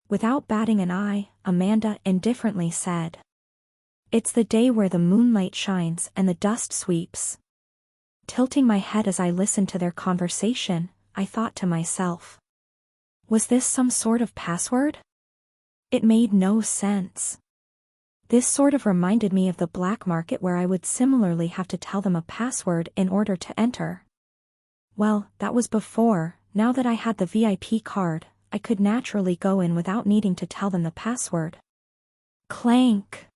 Without batting an eye, Amanda indifferently said, "It's the day where the moonlight shines and the dust sweeps." Tilting my head as I listened to their conversation, I thought to myself, was this some sort of password? It made no sense. This sort of reminded me of the black market where I would similarly have to tell them a password in order to enter. Well, that was before. Now that I had the VIP card, I could naturally go in without needing to tell them the password. Clank.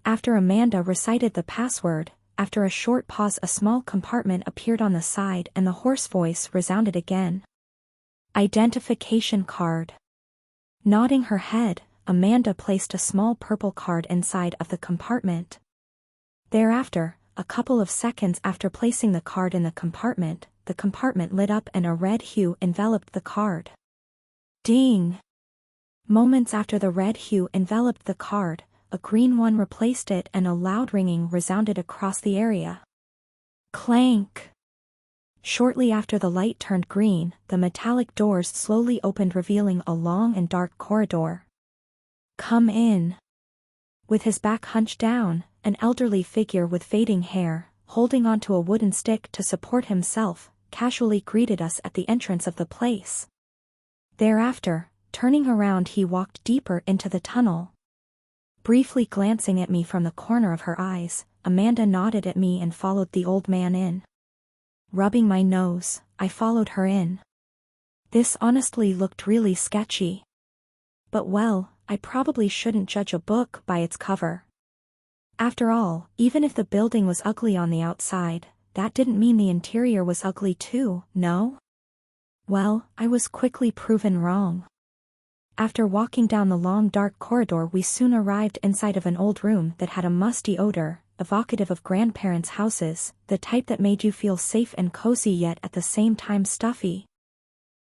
After Amanda recited the password, after a short pause a small compartment appeared on the side and the hoarse voice resounded again. Identification card. Nodding her head, Amanda placed a small purple card inside of the compartment. Thereafter, a couple of seconds after placing the card in the compartment lit up and a red hue enveloped the card. Ding! Moments after the red hue enveloped the card, a green one replaced it and a loud ringing resounded across the area. Clank! Shortly after the light turned green, the metallic doors slowly opened, revealing a long and dark corridor. "Come in." With his back hunched down, an elderly figure with fading hair, holding onto a wooden stick to support himself, casually greeted us at the entrance of the place. Thereafter, turning around, he walked deeper into the tunnel. Briefly glancing at me from the corner of her eyes, Amanda nodded at me and followed the old man in. Rubbing my nose, I followed her in. This honestly looked really sketchy. But well, I probably shouldn't judge a book by its cover. After all, even if the building was ugly on the outside, that didn't mean the interior was ugly too, no? Well, I was quickly proven wrong. After walking down the long dark corridor, we soon arrived inside of an old room that had a musty odor, evocative of grandparents' houses, the type that made you feel safe and cozy yet at the same time stuffy.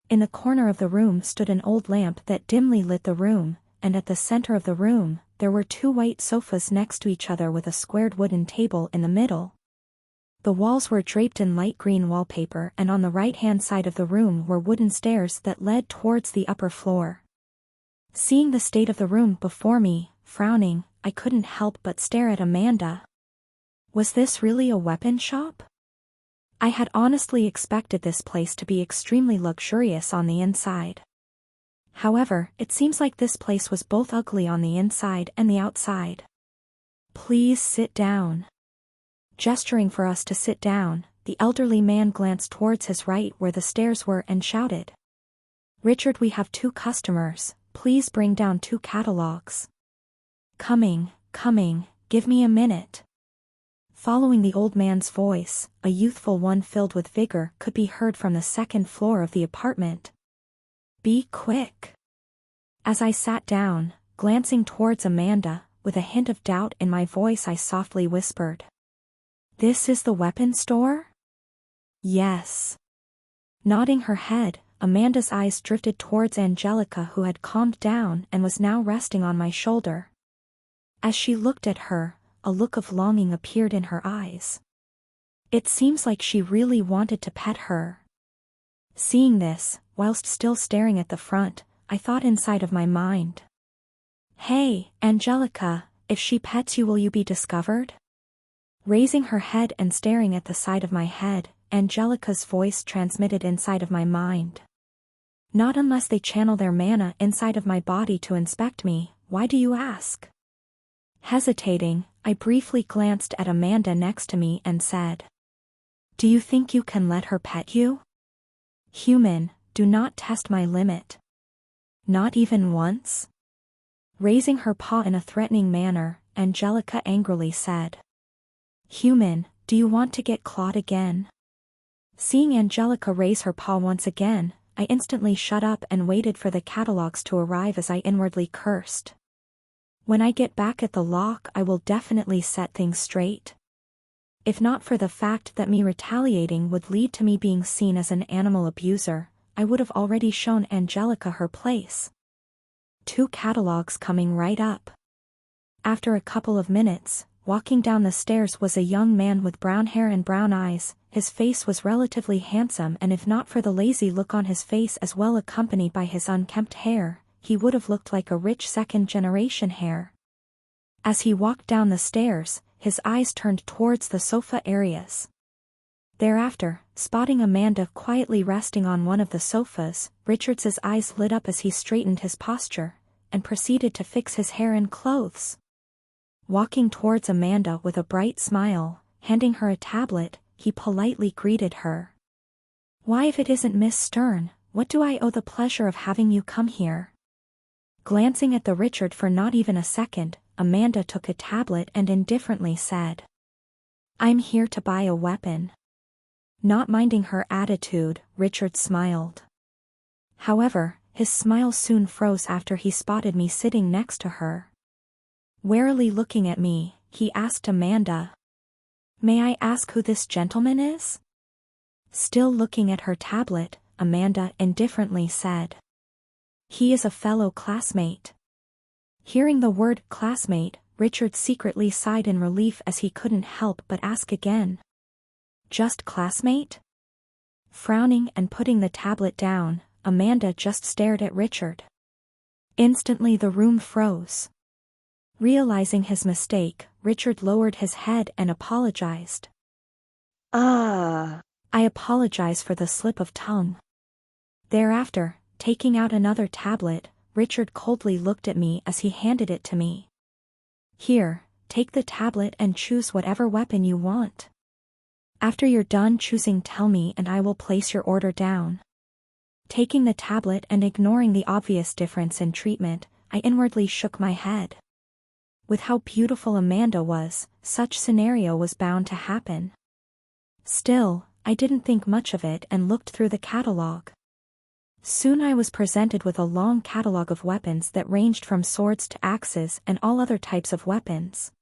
In the corner of the room stood an old lamp that dimly lit the room, and at the center of the room, there were two white sofas next to each other with a squared wooden table in the middle. The walls were draped in light green wallpaper, and on the right-hand side of the room were wooden stairs that led towards the upper floor. Seeing the state of the room before me, frowning, I couldn't help but stare at Amanda. Was this really a weapon shop? I had honestly expected this place to be extremely luxurious on the inside. However, it seems like this place was both ugly on the inside and the outside. "Please sit down." Gesturing for us to sit down, the elderly man glanced towards his right where the stairs were and shouted, "Richard, we have 2 customers, please bring down 2 catalogs." Coming, give me a minute." Following the old man's voice, a youthful one filled with vigor could be heard from the second floor of the apartment. "Be quick." As I sat down, glancing towards Amanda, with a hint of doubt in my voice, I softly whispered, "This is the weapon store?" "Yes." Nodding her head, Amanda's eyes drifted towards Angelica, who had calmed down and was now resting on my shoulder. As she looked at her, a look of longing appeared in her eyes. It seems like she really wanted to pet her. Seeing this, whilst still staring at the front, I thought inside of my mind, "Hey, Angelica, if she pets you, will you be discovered?" Raising her head and staring at the side of my head, Angelica's voice transmitted inside of my mind. "Not unless they channel their mana inside of my body to inspect me, why do you ask?" Hesitating, I briefly glanced at Amanda next to me and said, "Do you think you can let her pet you?" "Human, do not test my limit." "Not even once?" Raising her paw in a threatening manner, Angelica angrily said, "Human, do you want to get clawed again?" Seeing Angelica raise her paw once again, I instantly shut up and waited for the catalogs to arrive as I inwardly cursed. When I get back at the lock, I will definitely set things straight. If not for the fact that me retaliating would lead to me being seen as an animal abuser, I would have already shown Angelica her place. 2 catalogs coming right up. After a couple of minutes, walking down the stairs was a young man with brown hair and brown eyes. His face was relatively handsome, and if not for the lazy look on his face as well accompanied by his unkempt hair, he would have looked like a rich second-generation heir. As he walked down the stairs, his eyes turned towards the sofa areas. Thereafter, spotting Amanda quietly resting on one of the sofas, Richard's eyes lit up as he straightened his posture, and proceeded to fix his hair and clothes. Walking towards Amanda with a bright smile, handing her a tablet, he politely greeted her. "Why, if it isn't Miss Stern, what do I owe the pleasure of having you come here?" Glancing at the Richard for not even a second, Amanda took a tablet and indifferently said, "I'm here to buy a weapon." Not minding her attitude, Richard smiled. However, his smile soon froze after he spotted me sitting next to her. Warily looking at me, he asked Amanda, "May I ask who this gentleman is?" Still looking at her tablet, Amanda indifferently said, "He is a fellow classmate." Hearing the word classmate, Richard secretly sighed in relief as he couldn't help but ask again, "Just classmate?" Frowning and putting the tablet down, Amanda just stared at Richard. Instantly the room froze. Realizing his mistake, Richard lowered his head and apologized. Ah. I apologize for the slip of tongue. Thereafter, taking out another tablet, Richard coldly looked at me as he handed it to me. Here, take the tablet and choose whatever weapon you want. After you're done choosing, tell me and I will place your order down. Taking the tablet and ignoring the obvious difference in treatment, I inwardly shook my head. With how beautiful Amanda was, such scenario was bound to happen. Still, I didn't think much of it and looked through the catalog. Soon I was presented with a long catalog of weapons that ranged from swords to axes and all other types of weapons.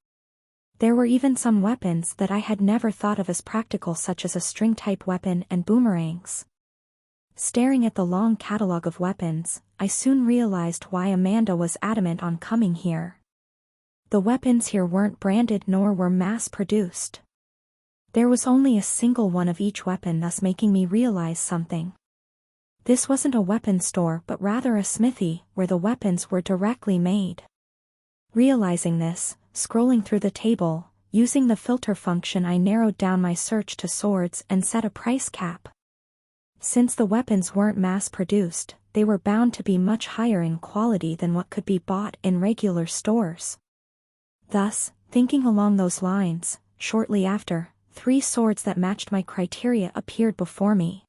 There were even some weapons that I had never thought of as practical, such as a string-type weapon and boomerangs. Staring at the long catalog of weapons, I soon realized why Amanda was adamant on coming here. The weapons here weren't branded nor were mass-produced. There was only a single one of each weapon, thus making me realize something. This wasn't a weapon store but rather a smithy, where the weapons were directly made. Realizing this, scrolling through the table, using the filter function, I narrowed down my search to swords and set a price cap. Since the weapons weren't mass-produced, they were bound to be much higher in quality than what could be bought in regular stores. Thus, thinking along those lines, shortly after, 3 swords that matched my criteria appeared before me.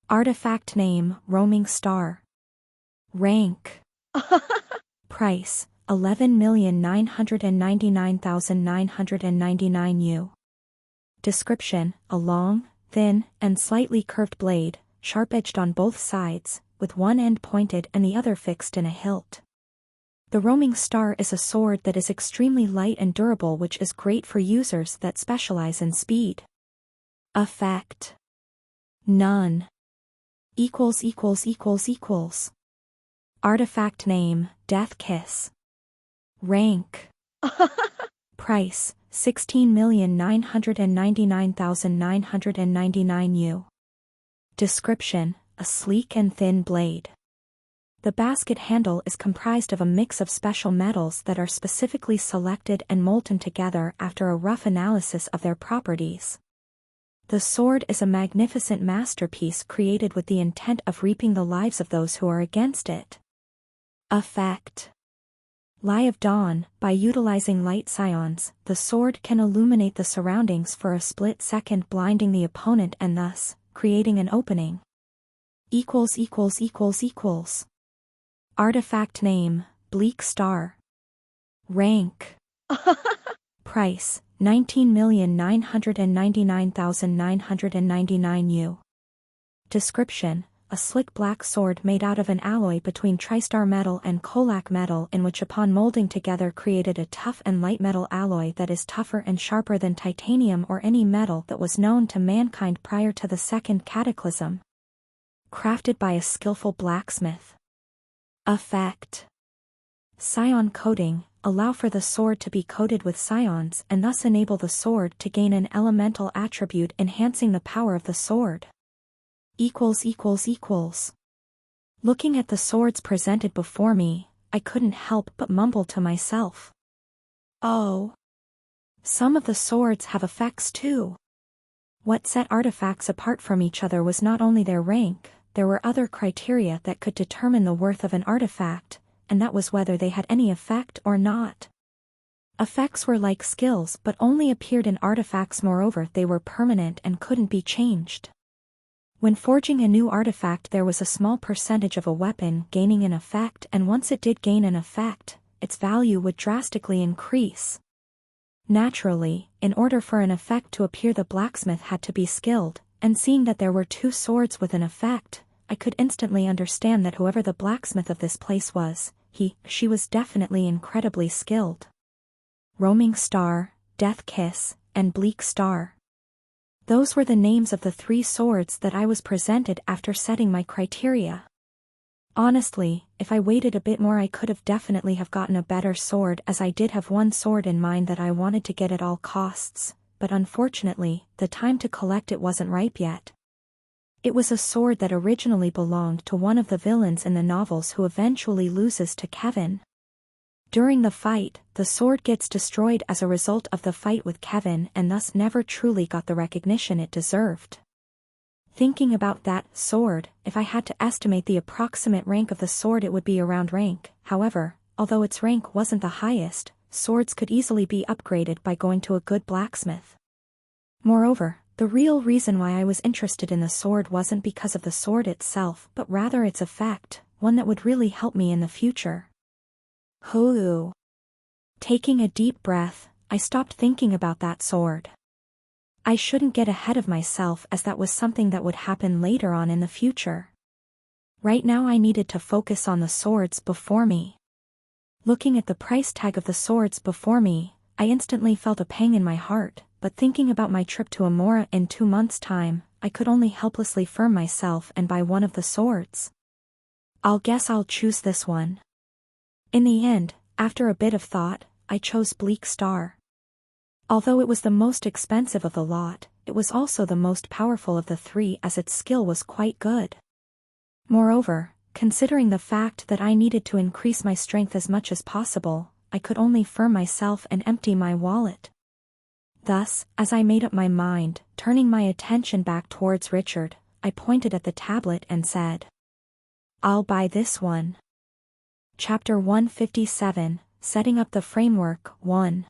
Artifact name, Roaming Star. Rank. Price, 11,999,999 U. Description, a long, thin, and slightly curved blade, sharp-edged on both sides, with one end pointed and the other fixed in a hilt. The Roaming Star is a sword that is extremely light and durable, which is great for users that specialize in speed. Effect. None. Artifact name, Death Kiss. Rank. Price, 16,999,999 U. Description, a sleek and thin blade. The basket handle is comprised of a mix of special metals that are specifically selected and molten together after a rough analysis of their properties. The sword is a magnificent masterpiece created with the intent of reaping the lives of those who are against it. Effect. Lie of Dawn. By utilizing light scions, the sword can illuminate the surroundings for a split second, blinding the opponent and thus, creating an opening. Artifact name, Bleak Star. Rank. Price, 19,999,999 U. Description, a slick black sword made out of an alloy between tristar metal and colac metal, in which upon molding together created a tough and light metal alloy that is tougher and sharper than titanium or any metal that was known to mankind prior to the Second Cataclysm. Crafted by a skillful blacksmith. Effect. Scion coating. Allow for the sword to be coated with scions and thus enable the sword to gain an elemental attribute, enhancing the power of the sword. Looking at the swords presented before me, I couldn't help but mumble to myself. Oh. Some of the swords have effects too. What set artifacts apart from each other was not only their rank, there were other criteria that could determine the worth of an artifact, and that was whether they had any effect or not. Effects were like skills but only appeared in artifacts. Moreover, they were permanent and couldn't be changed. When forging a new artifact, there was a small percentage of a weapon gaining an effect, and once it did gain an effect, its value would drastically increase. Naturally, in order for an effect to appear, the blacksmith had to be skilled, and seeing that there were 2 swords with an effect, I could instantly understand that whoever the blacksmith of this place was, she was definitely incredibly skilled. Roaming Star, Death Kiss, and Bleak Star. Those were the names of the 3 swords that I was presented after setting my criteria. Honestly, if I waited a bit more, I could have definitely gotten a better sword, as I did have one sword in mind that I wanted to get at all costs, but unfortunately, the time to collect it wasn't ripe yet. It was a sword that originally belonged to one of the villains in the novels who eventually loses to Kevin. During the fight, the sword gets destroyed as a result of the fight with Kevin and thus never truly got the recognition it deserved. Thinking about that sword, if I had to estimate the approximate rank of the sword, it would be around rank. However, although its rank wasn't the highest, swords could easily be upgraded by going to a good blacksmith. Moreover, the real reason why I was interested in the sword wasn't because of the sword itself, but rather its effect, one that would really help me in the future. Hoo. Taking a deep breath, I stopped thinking about that sword. I shouldn't get ahead of myself, as that was something that would happen later on in the future. Right now I needed to focus on the swords before me. Looking at the price tag of the swords before me, I instantly felt a pang in my heart, but thinking about my trip to Amora in 2 months' time, I could only helplessly firm myself and buy one of the swords. Guess I'll choose this one. In the end, after a bit of thought, I chose Bleak Star. Although it was the most expensive of the lot, it was also the most powerful of the three, as its skill was quite good. Moreover, considering the fact that I needed to increase my strength as much as possible, I could only firm myself and empty my wallet. Thus, as I made up my mind, turning my attention back towards Richard, I pointed at the tablet and said, "I'll buy this one." Chapter 157, Setting Up the Framework, 1.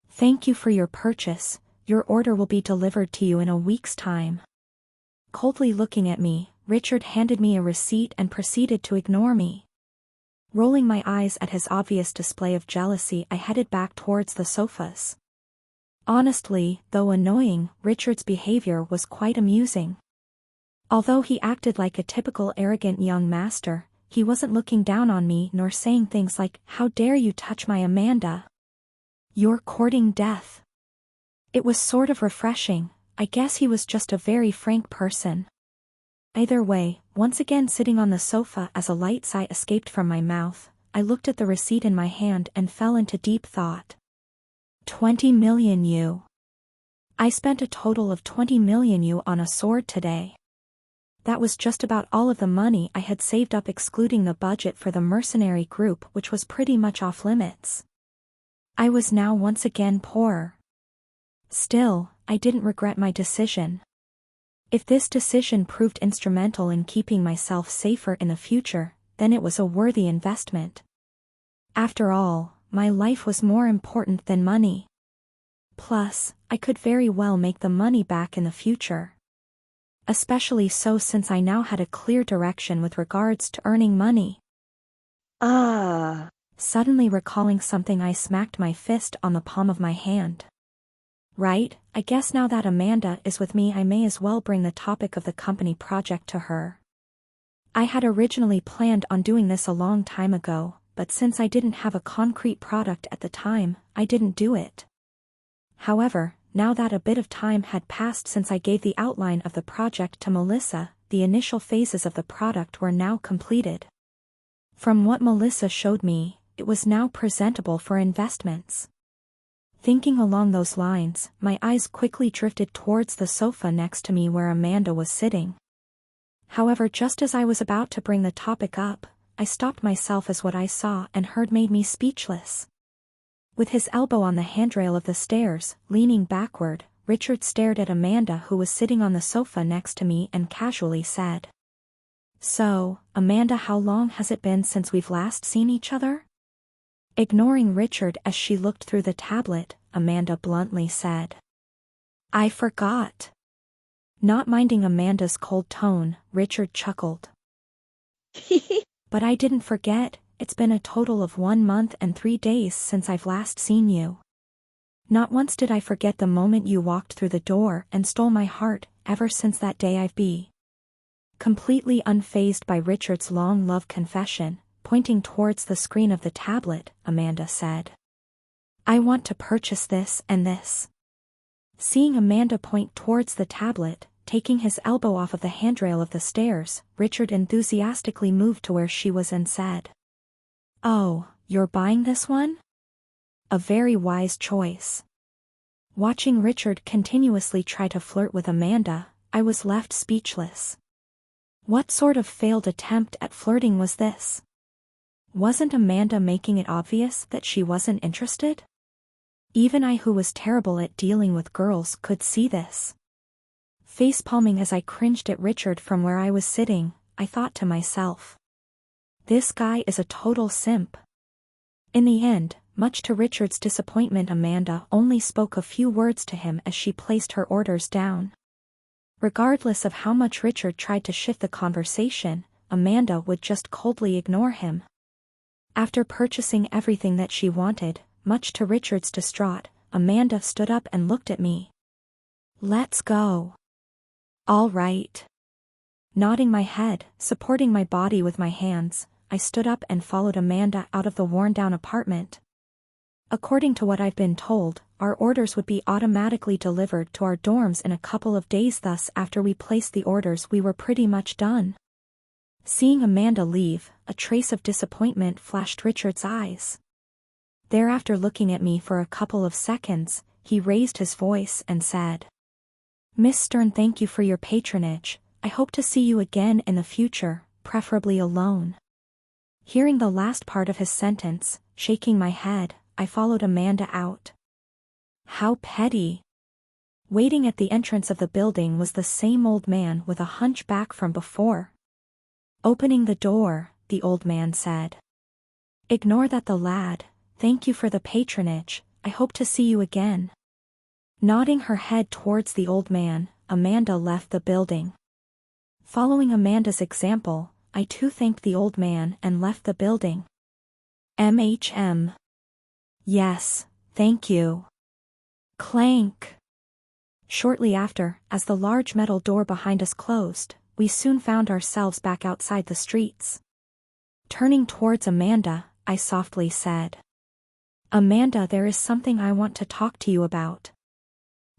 Thank you for your purchase. Your order will be delivered to you in a week's time. Coldly looking at me, Richard handed me a receipt and proceeded to ignore me. Rolling my eyes at his obvious display of jealousy, I headed back towards the sofas. Honestly, though annoying, Richard's behavior was quite amusing. Although he acted like a typical arrogant young master, he wasn't looking down on me nor saying things like, "How dare you touch my Amanda? You're courting death." It was sort of refreshing. I guess he was just a very frank person. Either way, once again sitting on the sofa as a light sigh escaped from my mouth, I looked at the receipt in my hand and fell into deep thought. 20 million U. I spent a total of 20 million U on a sword today. That was just about all of the money I had saved up, excluding the budget for the mercenary group, which was pretty much off limits. I was now once again poorer. Still, I didn't regret my decision. If this decision proved instrumental in keeping myself safer in the future, then it was a worthy investment. After all, my life was more important than money. Plus, I could very well make the money back in the future. Especially so since I now had a clear direction with regards to earning money. Suddenly recalling something, I smacked my fist on the palm of my hand. Right, I guess now that Amanda is with me, I may as well bring the topic of the company project to her. I had originally planned on doing this a long time ago, but since I didn't have a concrete product at the time, I didn't do it. However, now that a bit of time had passed since I gave the outline of the project to Melissa, the initial phases of the product were now completed. From what Melissa showed me, it was now presentable for investments. Thinking along those lines, my eyes quickly drifted towards the sofa next to me where Amanda was sitting. However, just as I was about to bring the topic up, I stopped myself as what I saw and heard made me speechless. With his elbow on the handrail of the stairs, leaning backward, Richard stared at Amanda, who was sitting on the sofa next to me, and casually said, "So, Amanda, how long has it been since we've last seen each other?" Ignoring Richard as she looked through the tablet, Amanda bluntly said, "I forgot." Not minding Amanda's cold tone, Richard chuckled. "But I didn't forget. It's been a total of 1 month and 3 days since I've last seen you. Not once did I forget the moment you walked through the door and stole my heart. Ever since that day I've been." Completely unfazed by Richard's long love confession, pointing towards the screen of the tablet, Amanda said, "I want to purchase this and this." Seeing Amanda point towards the tablet, taking his elbow off of the handrail of the stairs, Richard enthusiastically moved to where she was and said, "Oh, you're buying this one? A very wise choice. Watching Richard continuously try to flirt with Amanda, I was left speechless. What sort of failed attempt at flirting was this? Wasn't Amanda making it obvious that she wasn't interested? Even I, who was terrible at dealing with girls, could see this. Facepalming as I cringed at Richard from where I was sitting, I thought to myself, this guy is a total simp. In the end, much to Richard's disappointment, Amanda only spoke a few words to him as she placed her orders down. Regardless of how much Richard tried to shift the conversation, Amanda would just coldly ignore him. After purchasing everything that she wanted, much to Richard's distraught, Amanda stood up and looked at me. Let's go. All right. Nodding my head, supporting my body with my hands, I stood up and followed Amanda out of the worn-down apartment. According to what I've been told, our orders would be automatically delivered to our dorms in a couple of days, thus after we placed the orders we were pretty much done. Seeing Amanda leave, a trace of disappointment flashed Richard's eyes. Thereafter, looking at me for a couple of seconds, he raised his voice and said, Miss Stern, thank you for your patronage. I hope to see you again in the future, preferably alone. Hearing the last part of his sentence, shaking my head, I followed Amanda out. How petty. Waiting at the entrance of the building was the same old man with a hunchback from before. Opening the door, the old man said, Ignore that, the lad. Thank you for the patronage. I hope to see you again. Nodding her head towards the old man, Amanda left the building. Following Amanda's example, I too thanked the old man and left the building. Yes, thank you. Clank. Shortly after, as the large metal door behind us closed, we soon found ourselves back outside the streets. Turning towards Amanda, I softly said, Amanda, there is something I want to talk to you about.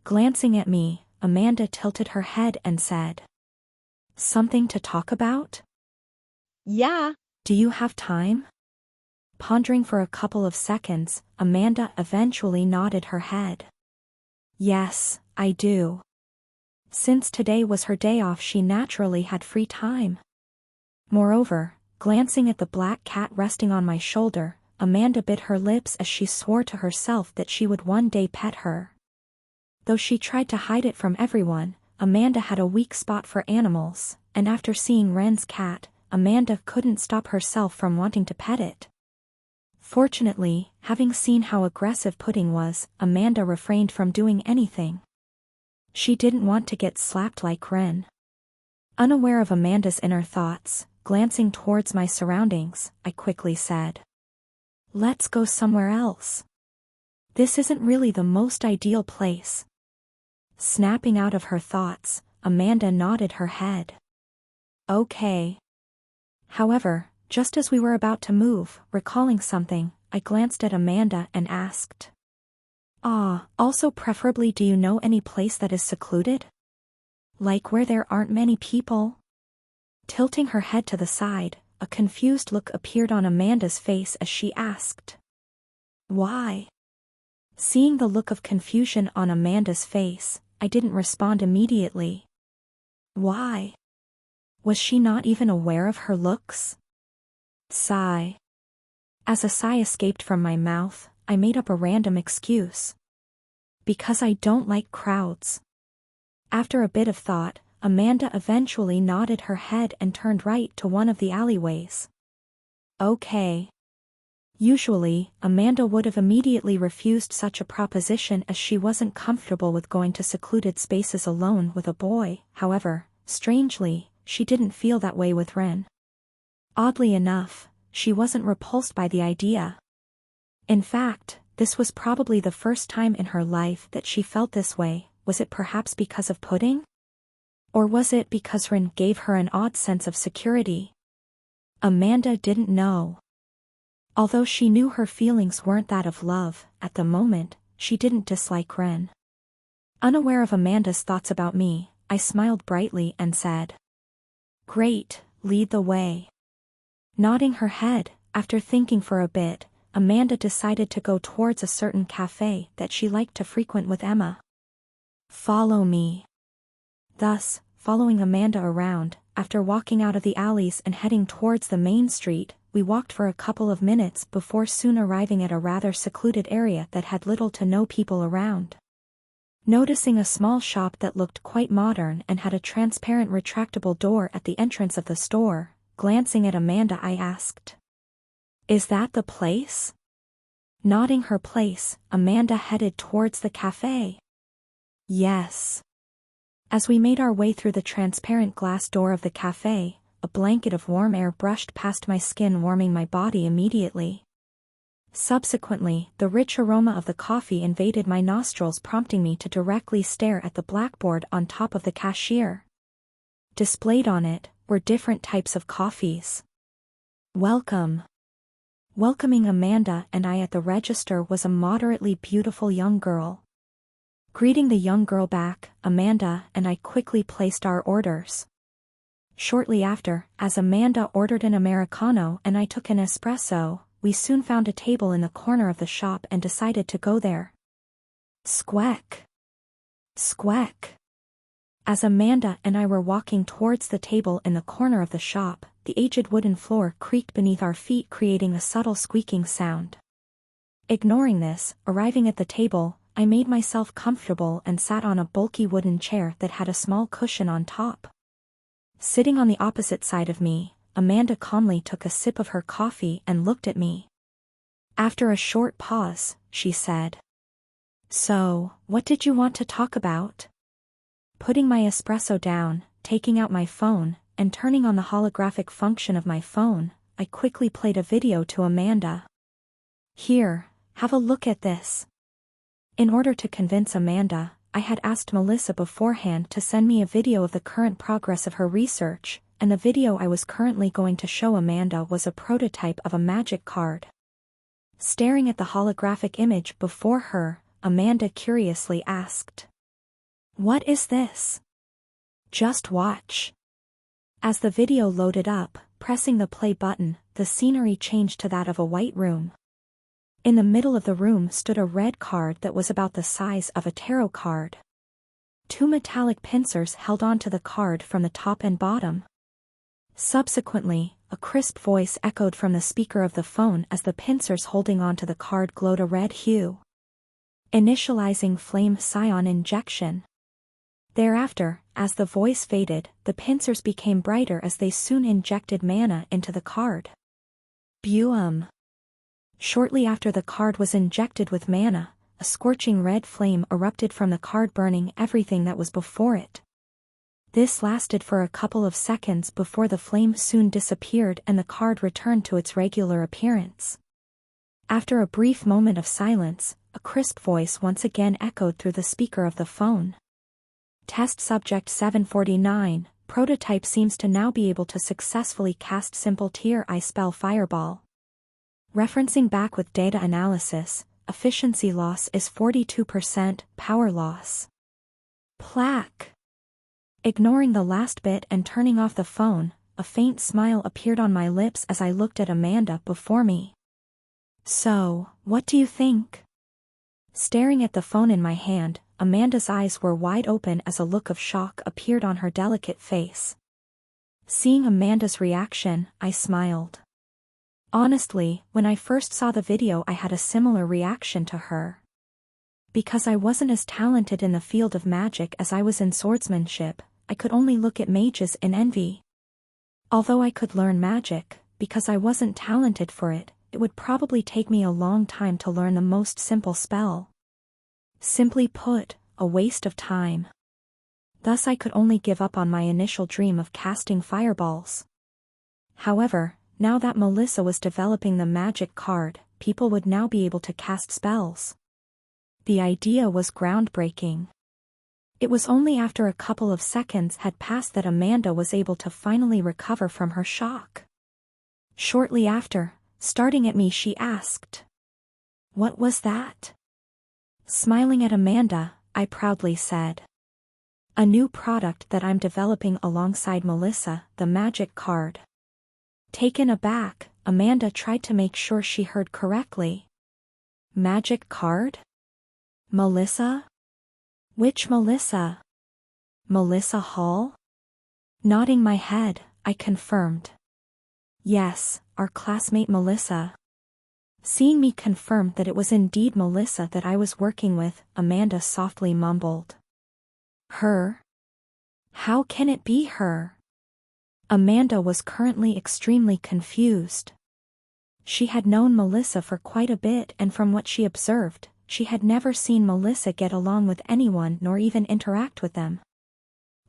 Glancing at me, Amanda tilted her head and said, Something to talk about? Yeah. Do you have time? Pondering for a couple of seconds, Amanda eventually nodded her head. Yes, I do. Since today was her day off, she naturally had free time. Moreover, glancing at the black cat resting on my shoulder, Amanda bit her lips as she swore to herself that she would one day pet her. Though she tried to hide it from everyone, Amanda had a weak spot for animals, and after seeing Ren's cat, Amanda couldn't stop herself from wanting to pet it. Fortunately, having seen how aggressive Pudding was, Amanda refrained from doing anything. She didn't want to get slapped like Ren. Unaware of Amanda's inner thoughts, glancing towards my surroundings, I quickly said, Let's go somewhere else. This isn't really the most ideal place. Snapping out of her thoughts, Amanda nodded her head. Okay. However, just as we were about to move, recalling something, I glanced at Amanda and asked, Also preferably, do you know any place that is secluded? Like where there aren't many people? Tilting her head to the side, a confused look appeared on Amanda's face as she asked, Why? Seeing the look of confusion on Amanda's face, I didn't respond immediately. Why? Was she not even aware of her looks? Sigh. As a sigh escaped from my mouth, I made up a random excuse. Because I don't like crowds. After a bit of thought, Amanda eventually nodded her head and turned right to one of the alleyways. Okay. Usually, Amanda would have immediately refused such a proposition as she wasn't comfortable with going to secluded spaces alone with a boy. However, strangely, she didn't feel that way with Ren. Oddly enough, she wasn't repulsed by the idea. In fact, this was probably the first time in her life that she felt this way. Was it perhaps because of Pudding? Or was it because Ren gave her an odd sense of security? Amanda didn't know. Although she knew her feelings weren't that of love, at the moment, she didn't dislike Ren. Unaware of Amanda's thoughts about me, I smiled brightly and said, Great, lead the way. Nodding her head, after thinking for a bit, Amanda decided to go towards a certain cafe that she liked to frequent with Emma. "Follow me." Thus, following Amanda around, after walking out of the alleys and heading towards the main street, we walked for a couple of minutes before soon arriving at a rather secluded area that had little to no people around. Noticing a small shop that looked quite modern and had a transparent retractable door at the entrance of the store, glancing at Amanda I asked, "Is that the place?" Nodding her place, Amanda headed towards the cafe. "Yes." As we made our way through the transparent glass door of the cafe, a blanket of warm air brushed past my skin, warming my body immediately. Subsequently, the rich aroma of the coffee invaded my nostrils, prompting me to directly stare at the blackboard on top of the cashier. Displayed on it were different types of coffees. "Welcome." Welcoming Amanda and I at the register was a moderately beautiful young girl. Greeting the young girl back, Amanda and I quickly placed our orders. Shortly after, as Amanda ordered an Americano and I took an espresso, we soon found a table in the corner of the shop and decided to go there. Squeak! Squeak! As Amanda and I were walking towards the table in the corner of the shop, the aged wooden floor creaked beneath our feet, creating a subtle squeaking sound. Ignoring this, arriving at the table, I made myself comfortable and sat on a bulky wooden chair that had a small cushion on top. Sitting on the opposite side of me, Amanda calmly took a sip of her coffee and looked at me. After a short pause, she said, "So, what did you want to talk about?" Putting my espresso down, taking out my phone, and turning on the holographic function of my phone, I quickly played a video to Amanda. "Here, have a look at this." In order to convince Amanda, I had asked Melissa beforehand to send me a video of the current progress of her research, and the video I was currently going to show Amanda was a prototype of a magic card. Staring at the holographic image before her, Amanda curiously asked, "What is this?" "Just watch." As the video loaded up, pressing the play button, the scenery changed to that of a white room. In the middle of the room stood a red card that was about the size of a tarot card. Two metallic pincers held onto the card from the top and bottom. Subsequently, a crisp voice echoed from the speaker of the phone as the pincers holding onto the card glowed a red hue. Initializing flame scion injection. Thereafter, as the voice faded, the pincers became brighter as they soon injected mana into the card. Buum. Shortly after the card was injected with mana, a scorching red flame erupted from the card, burning everything that was before it. This lasted for a couple of seconds before the flame soon disappeared and the card returned to its regular appearance. After a brief moment of silence, a crisp voice once again echoed through the speaker of the phone. Test subject 749, prototype seems to now be able to successfully cast simple tier I spell Fireball. Referencing back with data analysis, efficiency loss is 42%, power loss. Plaque. Ignoring the last bit and turning off the phone, a faint smile appeared on my lips as I looked at Amanda before me. "So, what do you think?" Staring at the phone in my hand, Amanda's eyes were wide open as a look of shock appeared on her delicate face. Seeing Amanda's reaction, I smiled. Honestly, when I first saw the video I had a similar reaction to her. Because I wasn't as talented in the field of magic as I was in swordsmanship, I could only look at mages in envy. Although I could learn magic, because I wasn't talented for it, it would probably take me a long time to learn the most simple spell. Simply put, a waste of time. Thus I could only give up on my initial dream of casting fireballs. However, now that Melissa was developing the magic card, people would now be able to cast spells. The idea was groundbreaking. It was only after a couple of seconds had passed that Amanda was able to finally recover from her shock. Shortly after, starting at me, she asked, "What was that?" Smiling at Amanda, I proudly said, "A new product that I'm developing alongside Melissa, the magic card." Taken aback, Amanda tried to make sure she heard correctly. Magic card? Melissa? Which Melissa? Melissa Hall? Nodding my head, I confirmed. Yes, our classmate Melissa. Seeing me confirm that it was indeed Melissa that I was working with, Amanda softly mumbled. Her? How can it be her? Amanda was currently extremely confused. She had known Melissa for quite a bit, and from what she observed, she had never seen Melissa get along with anyone nor even interact with them.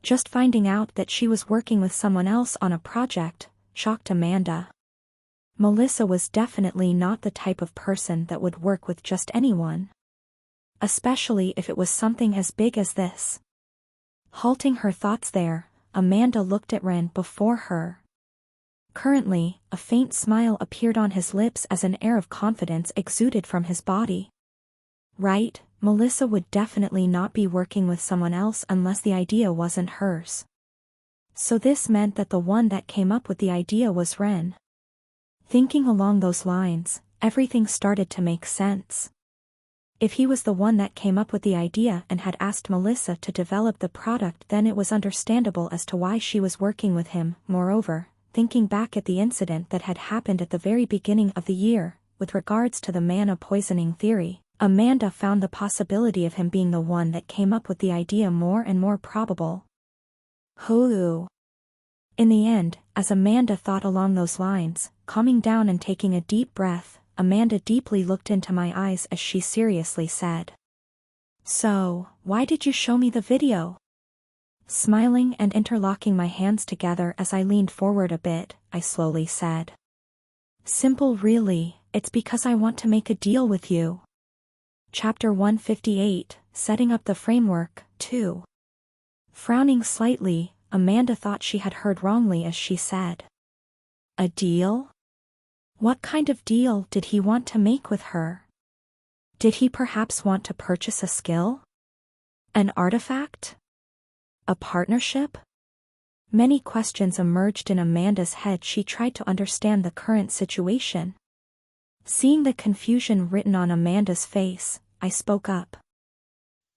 Just finding out that she was working with someone else on a project shocked Amanda. Melissa was definitely not the type of person that would work with just anyone. Especially if it was something as big as this. Halting her thoughts there, Amanda looked at Ren before her. Currently, a faint smile appeared on his lips as an air of confidence exuded from his body. Right, Melissa would definitely not be working with someone else unless the idea wasn't hers. So this meant that the one that came up with the idea was Ren. Thinking along those lines, everything started to make sense. If he was the one that came up with the idea and had asked Melissa to develop the product, then it was understandable as to why she was working with him. Moreover, thinking back at the incident that had happened at the very beginning of the year, with regards to the mana poisoning theory, Amanda found the possibility of him being the one that came up with the idea more and more probable. Hulu. In the end, as Amanda thought along those lines, calming down and taking a deep breath, Amanda deeply looked into my eyes as she seriously said. So, why did you show me the video? Smiling and interlocking my hands together as I leaned forward a bit, I slowly said. Simple really, it's because I want to make a deal with you. Chapter 158, Setting Up the Framework, 2. Frowning slightly, Amanda thought she had heard wrongly as she said. A deal? What kind of deal did he want to make with her? Did he perhaps want to purchase a skill? An artifact? A partnership? Many questions emerged in Amanda's head. She tried to understand the current situation. Seeing the confusion written on Amanda's face, I spoke up.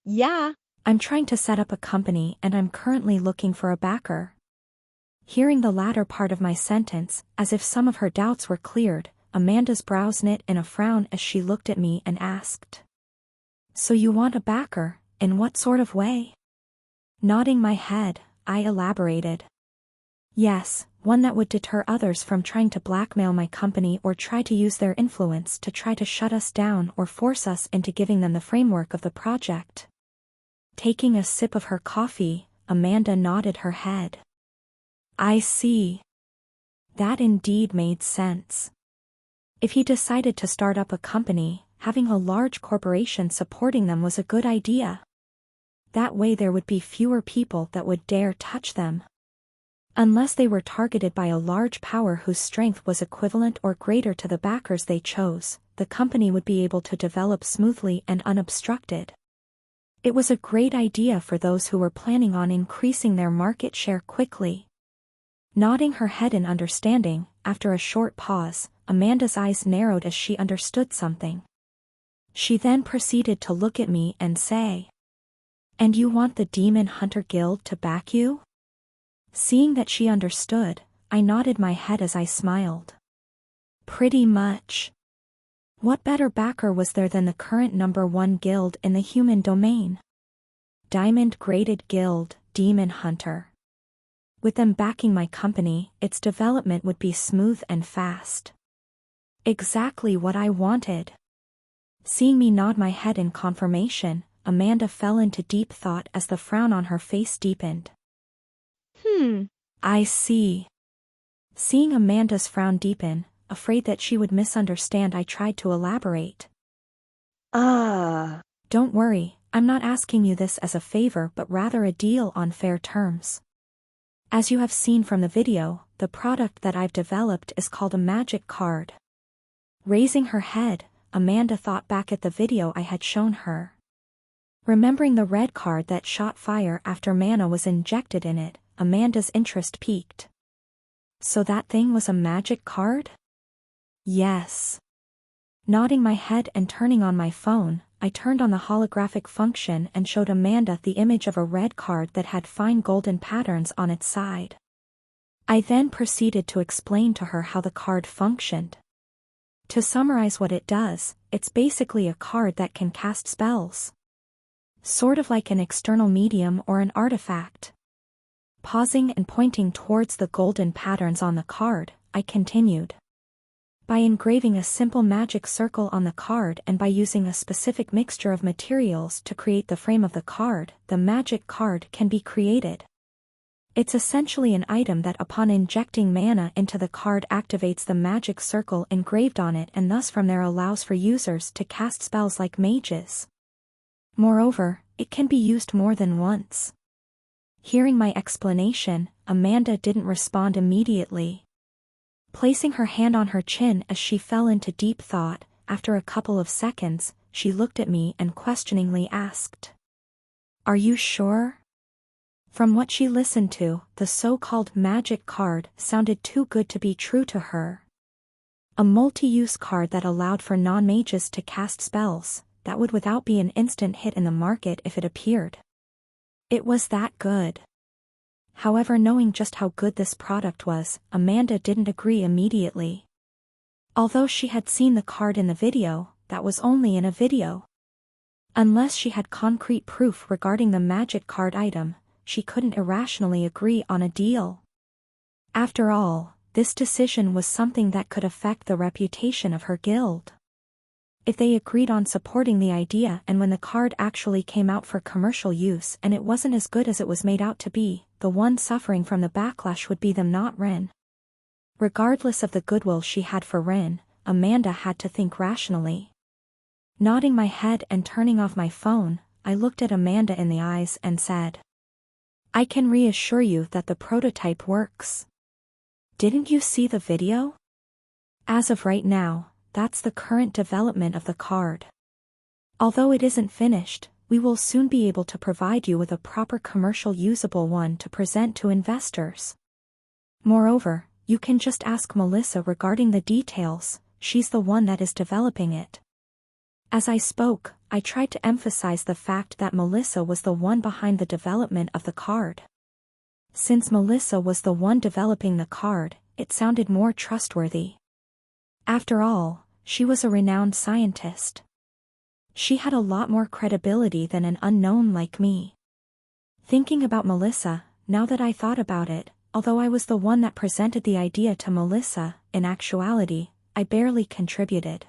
Yeah. I'm trying to set up a company and I'm currently looking for a backer. Hearing the latter part of my sentence, as if some of her doubts were cleared, Amanda's brows knit in a frown as she looked at me and asked. So you want a backer, in what sort of way? Nodding my head, I elaborated. Yes, one that would deter others from trying to blackmail my company or try to use their influence to try to shut us down or force us into giving them the framework of the project. Taking a sip of her coffee, Amanda nodded her head. I see. That indeed made sense. If he decided to start up a company, having a large corporation supporting them was a good idea. That way there would be fewer people that would dare touch them. Unless they were targeted by a large power whose strength was equivalent or greater to the backers they chose, the company would be able to develop smoothly and unobstructed. It was a great idea for those who were planning on increasing their market share quickly. Nodding her head in understanding, after a short pause, Amanda's eyes narrowed as she understood something. She then proceeded to look at me and say, And you want the Demon Hunter Guild to back you? Seeing that she understood, I nodded my head as I smiled. Pretty much. What better backer was there than the current #1 guild in the human domain? Diamond-graded guild, Demon Hunter. With them backing my company, its development would be smooth and fast. Exactly what I wanted. Seeing me nod my head in confirmation, Amanda fell into deep thought as the frown on her face deepened. I see. Seeing Amanda's frown deepen, afraid that she would misunderstand, I tried to elaborate. Don't worry, I'm not asking you this as a favor but rather a deal on fair terms. As you have seen from the video, the product that I've developed is called a magic card. Raising her head, Amanda thought back at the video I had shown her. Remembering the red card that shot fire after mana was injected in it, Amanda's interest peaked. So that thing was a magic card? Yes. Nodding my head and turning on my phone, I turned on the holographic function and showed Amanda the image of a red card that had fine golden patterns on its side. I then proceeded to explain to her how the card functioned. To summarize what it does, it's basically a card that can cast spells. Sort of like an external medium or an artifact. Pausing and pointing towards the golden patterns on the card, I continued. By engraving a simple magic circle on the card and by using a specific mixture of materials to create the frame of the card, the magic card can be created. It's essentially an item that upon injecting mana into the card activates the magic circle engraved on it and thus from there allows for users to cast spells like mages. Moreover, it can be used more than once. Hearing my explanation, Amanda didn't respond immediately. Placing her hand on her chin as she fell into deep thought, after a couple of seconds, she looked at me and questioningly asked, "Are you sure?" From what she listened to, the so-called magic card sounded too good to be true to her. A multi-use card that allowed for non-mages to cast spells, that would without be an instant hit in the market if it appeared. It was that good. However, knowing just how good this product was, Amanda didn't agree immediately. Although she had seen the card in the video, that was only in a video. Unless she had concrete proof regarding the magic card item, she couldn't irrationally agree on a deal. After all, this decision was something that could affect the reputation of her guild. If they agreed on supporting the idea and when the card actually came out for commercial use and it wasn't as good as it was made out to be, the one suffering from the backlash would be them, not Rin. Regardless of the goodwill she had for Rin, Amanda had to think rationally. Nodding my head and turning off my phone, I looked at Amanda in the eyes and said, "I can reassure you that the prototype works. Didn't you see the video? As of right now, that's the current development of the card. Although it isn't finished, we will soon be able to provide you with a proper commercial usable one to present to investors. Moreover, you can just ask Melissa regarding the details, she's the one that is developing it." As I spoke, I tried to emphasize the fact that Melissa was the one behind the development of the card. Since Melissa was the one developing the card, it sounded more trustworthy. After all, she was a renowned scientist. She had a lot more credibility than an unknown like me. Thinking about Melissa, now that I thought about it, although I was the one that presented the idea to Melissa, in actuality, I barely contributed.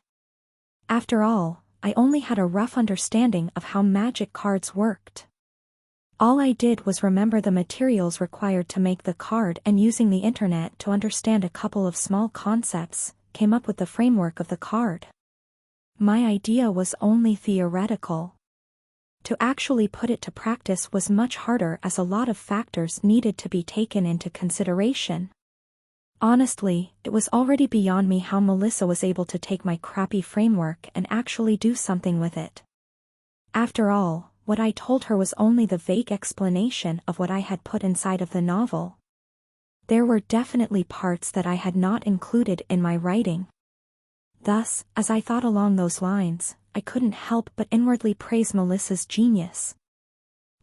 After all, I only had a rough understanding of how magic cards worked. All I did was remember the materials required to make the card and using the internet to understand a couple of small concepts, came up with the framework of the card. My idea was only theoretical. To actually put it to practice was much harder as a lot of factors needed to be taken into consideration. Honestly, it was already beyond me how Melissa was able to take my crappy framework and actually do something with it. After all, what I told her was only the vague explanation of what I had put inside of the novel. There were definitely parts that I had not included in my writing. Thus, as I thought along those lines, I couldn't help but inwardly praise Melissa's genius.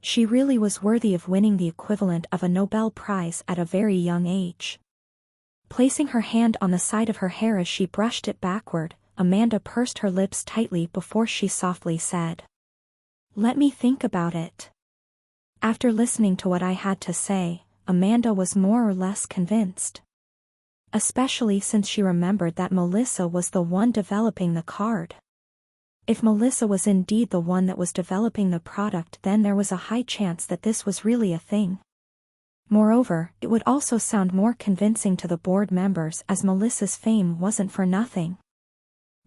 She really was worthy of winning the equivalent of a Nobel Prize at a very young age. Placing her hand on the side of her hair as she brushed it backward, Amanda pursed her lips tightly before she softly said, "Let me think about it." After listening to what I had to say, Amanda was more or less convinced. Especially since she remembered that Melissa was the one developing the card. If Melissa was indeed the one that was developing the product, then there was a high chance that this was really a thing. Moreover, it would also sound more convincing to the board members as Melissa's fame wasn't for nothing.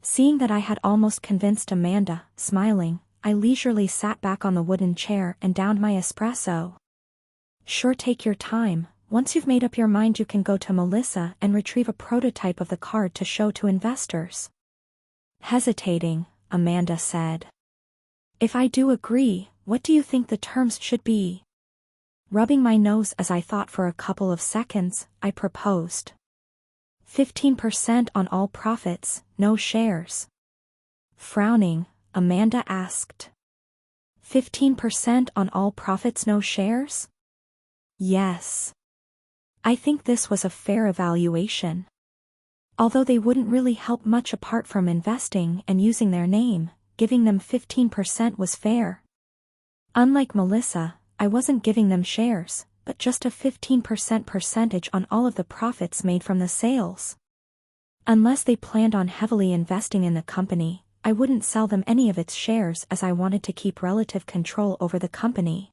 Seeing that I had almost convinced Amanda, smiling, I leisurely sat back on the wooden chair and downed my espresso. "Sure, take your time. Once you've made up your mind, you can go to Melissa and retrieve a prototype of the card to show to investors." Hesitating, Amanda said, "If I do agree, what do you think the terms should be?" Rubbing my nose as I thought for a couple of seconds, I proposed 15% on all profits, no shares. Frowning, Amanda asked. 15% on all profits, no shares? Yes. I think this was a fair evaluation. Although they wouldn't really help much apart from investing and using their name, giving them 15% was fair. Unlike Melissa, I wasn't giving them shares, but just a 15% percentage on all of the profits made from the sales. Unless they planned on heavily investing in the company, I wouldn't sell them any of its shares as I wanted to keep relative control over the company.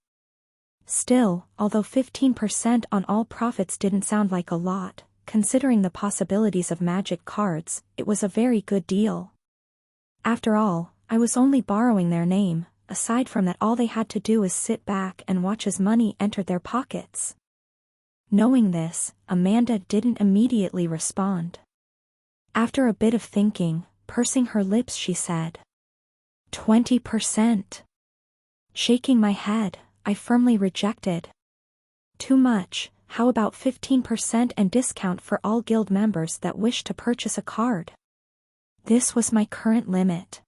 Still, although 15% on all profits didn't sound like a lot, considering the possibilities of magic cards, it was a very good deal. After all, I was only borrowing their name. Aside from that, all they had to do is sit back and watch as money entered their pockets. Knowing this, Amanda didn't immediately respond. After a bit of thinking, pursing her lips, she said, 20%. Shaking my head, I firmly rejected. Too much. How about 15% and discount for all guild members that wish to purchase a card? This was my current limit.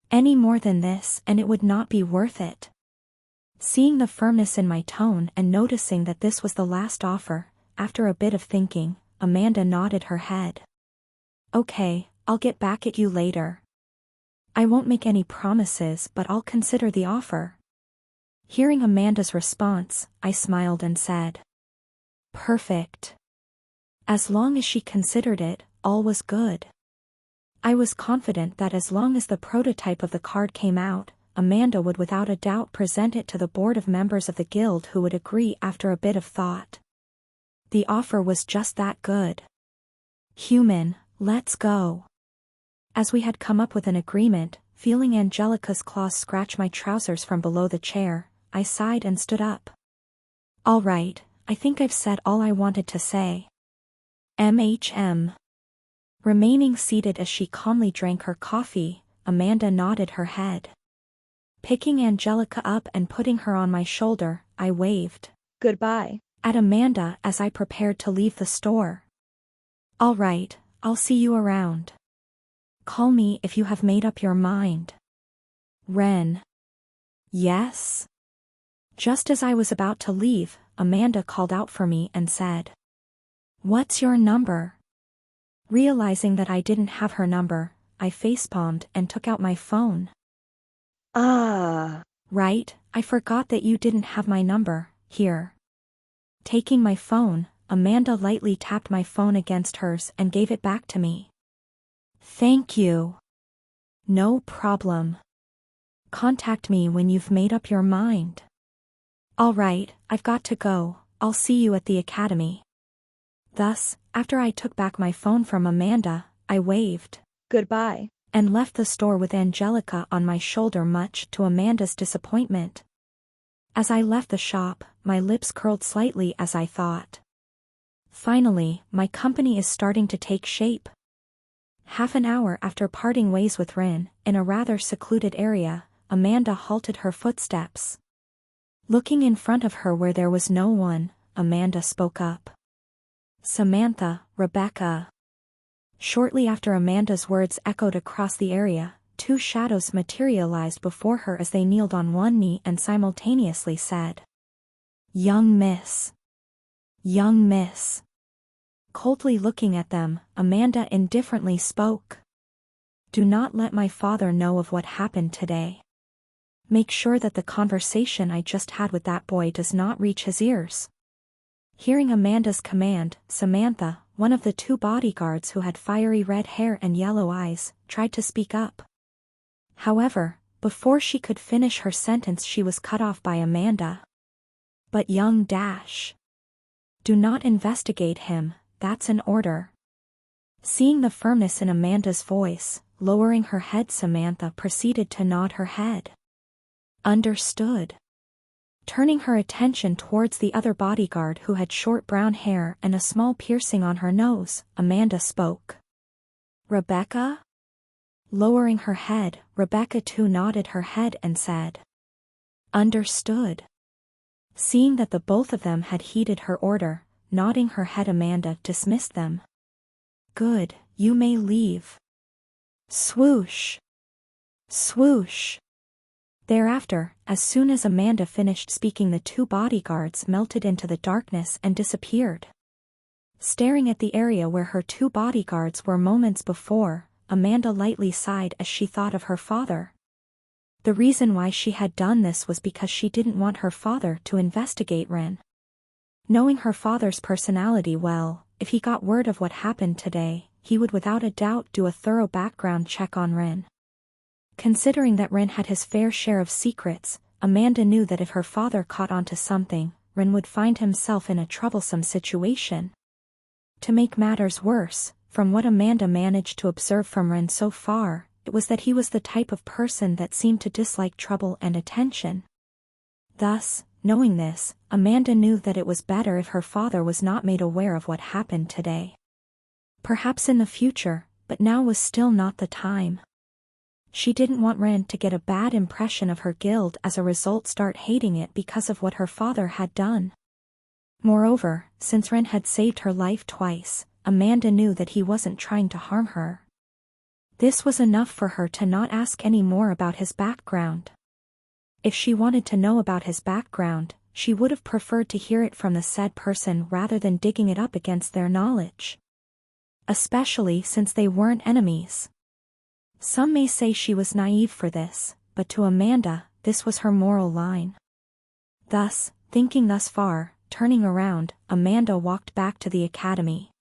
Any more than this and it would not be worth it. Seeing the firmness in my tone and noticing that this was the last offer, after a bit of thinking, Amanda nodded her head. Okay, I'll get back at you later. I won't make any promises, but I'll consider the offer. Hearing Amanda's response, I smiled and said, perfect. As long as she considered it, all was good. I was confident that as long as the prototype of the card came out, Amanda would without a doubt present it to the board of members of the guild who would agree after a bit of thought. The offer was just that good. Human, let's go. As we had come up with an agreement, feeling Angelica's claws scratch my trousers from below the chair, I sighed and stood up. All right, I think I've said all I wanted to say. MHM. Remaining seated as she calmly drank her coffee, Amanda nodded her head. Picking Angelica up and putting her on my shoulder, I waved Goodbye at Amanda as I prepared to leave the store. All right, I'll see you around. Call me if you have made up your mind. Ren. Yes? Just as I was about to leave, Amanda called out for me and said, What's your number? Realizing that I didn't have her number, I facepalmed and took out my phone. Right, I forgot that you didn't have my number. Here. Taking my phone, Amanda lightly tapped my phone against hers and gave it back to me. Thank you. No problem. Contact me when you've made up your mind. All right, I've got to go. I'll see you at the academy. Thus, after I took back my phone from Amanda, I waved goodbye and left the store with Angelica on my shoulder, much to Amanda's disappointment. As I left the shop, my lips curled slightly as I thought. Finally, my company is starting to take shape. Half an hour after parting ways with Rin, in a rather secluded area, Amanda halted her footsteps. Looking in front of her where there was no one, Amanda spoke up. Samantha, Rebecca. Shortly after Amanda's words echoed across the area, two shadows materialized before her as they kneeled on one knee and simultaneously said, Young Miss. Young Miss. Coldly looking at them, Amanda indifferently spoke. Do not let my father know of what happened today. Make sure that the conversation I just had with that boy does not reach his ears. Hearing Amanda's command, Samantha, one of the two bodyguards who had fiery red hair and yellow eyes, tried to speak up. However, before she could finish her sentence, she was cut off by Amanda. But young Dash. Do not investigate him, that's an order. Seeing the firmness in Amanda's voice, lowering her head, Samantha proceeded to nod her head. Understood. Turning her attention towards the other bodyguard who had short brown hair and a small piercing on her nose, Amanda spoke. Rebecca? Lowering her head, Rebecca too nodded her head and said. Understood. Seeing that the both of them had heeded her order, nodding her head, Amanda dismissed them. Good, you may leave. Swoosh. Swoosh. Thereafter, as soon as Amanda finished speaking, the two bodyguards melted into the darkness and disappeared. Staring at the area where her two bodyguards were moments before, Amanda lightly sighed as she thought of her father. The reason why she had done this was because she didn't want her father to investigate Ren. Knowing her father's personality well, if he got word of what happened today, he would without a doubt do a thorough background check on Ren. Considering that Ren had his fair share of secrets, Amanda knew that if her father caught on to something, Ren would find himself in a troublesome situation. To make matters worse, from what Amanda managed to observe from Ren so far, it was that he was the type of person that seemed to dislike trouble and attention. Thus, knowing this, Amanda knew that it was better if her father was not made aware of what happened today. Perhaps in the future, but now was still not the time. She didn't want Ren to get a bad impression of her guild, as a result start hating it because of what her father had done. Moreover, since Ren had saved her life twice, Amanda knew that he wasn't trying to harm her. This was enough for her to not ask any more about his background. If she wanted to know about his background, she would have preferred to hear it from the said person rather than digging it up against their knowledge. Especially since they weren't enemies. Some may say she was naive for this, but to Amanda, this was her moral line. Thus, thinking thus far, turning around, Amanda walked back to the academy.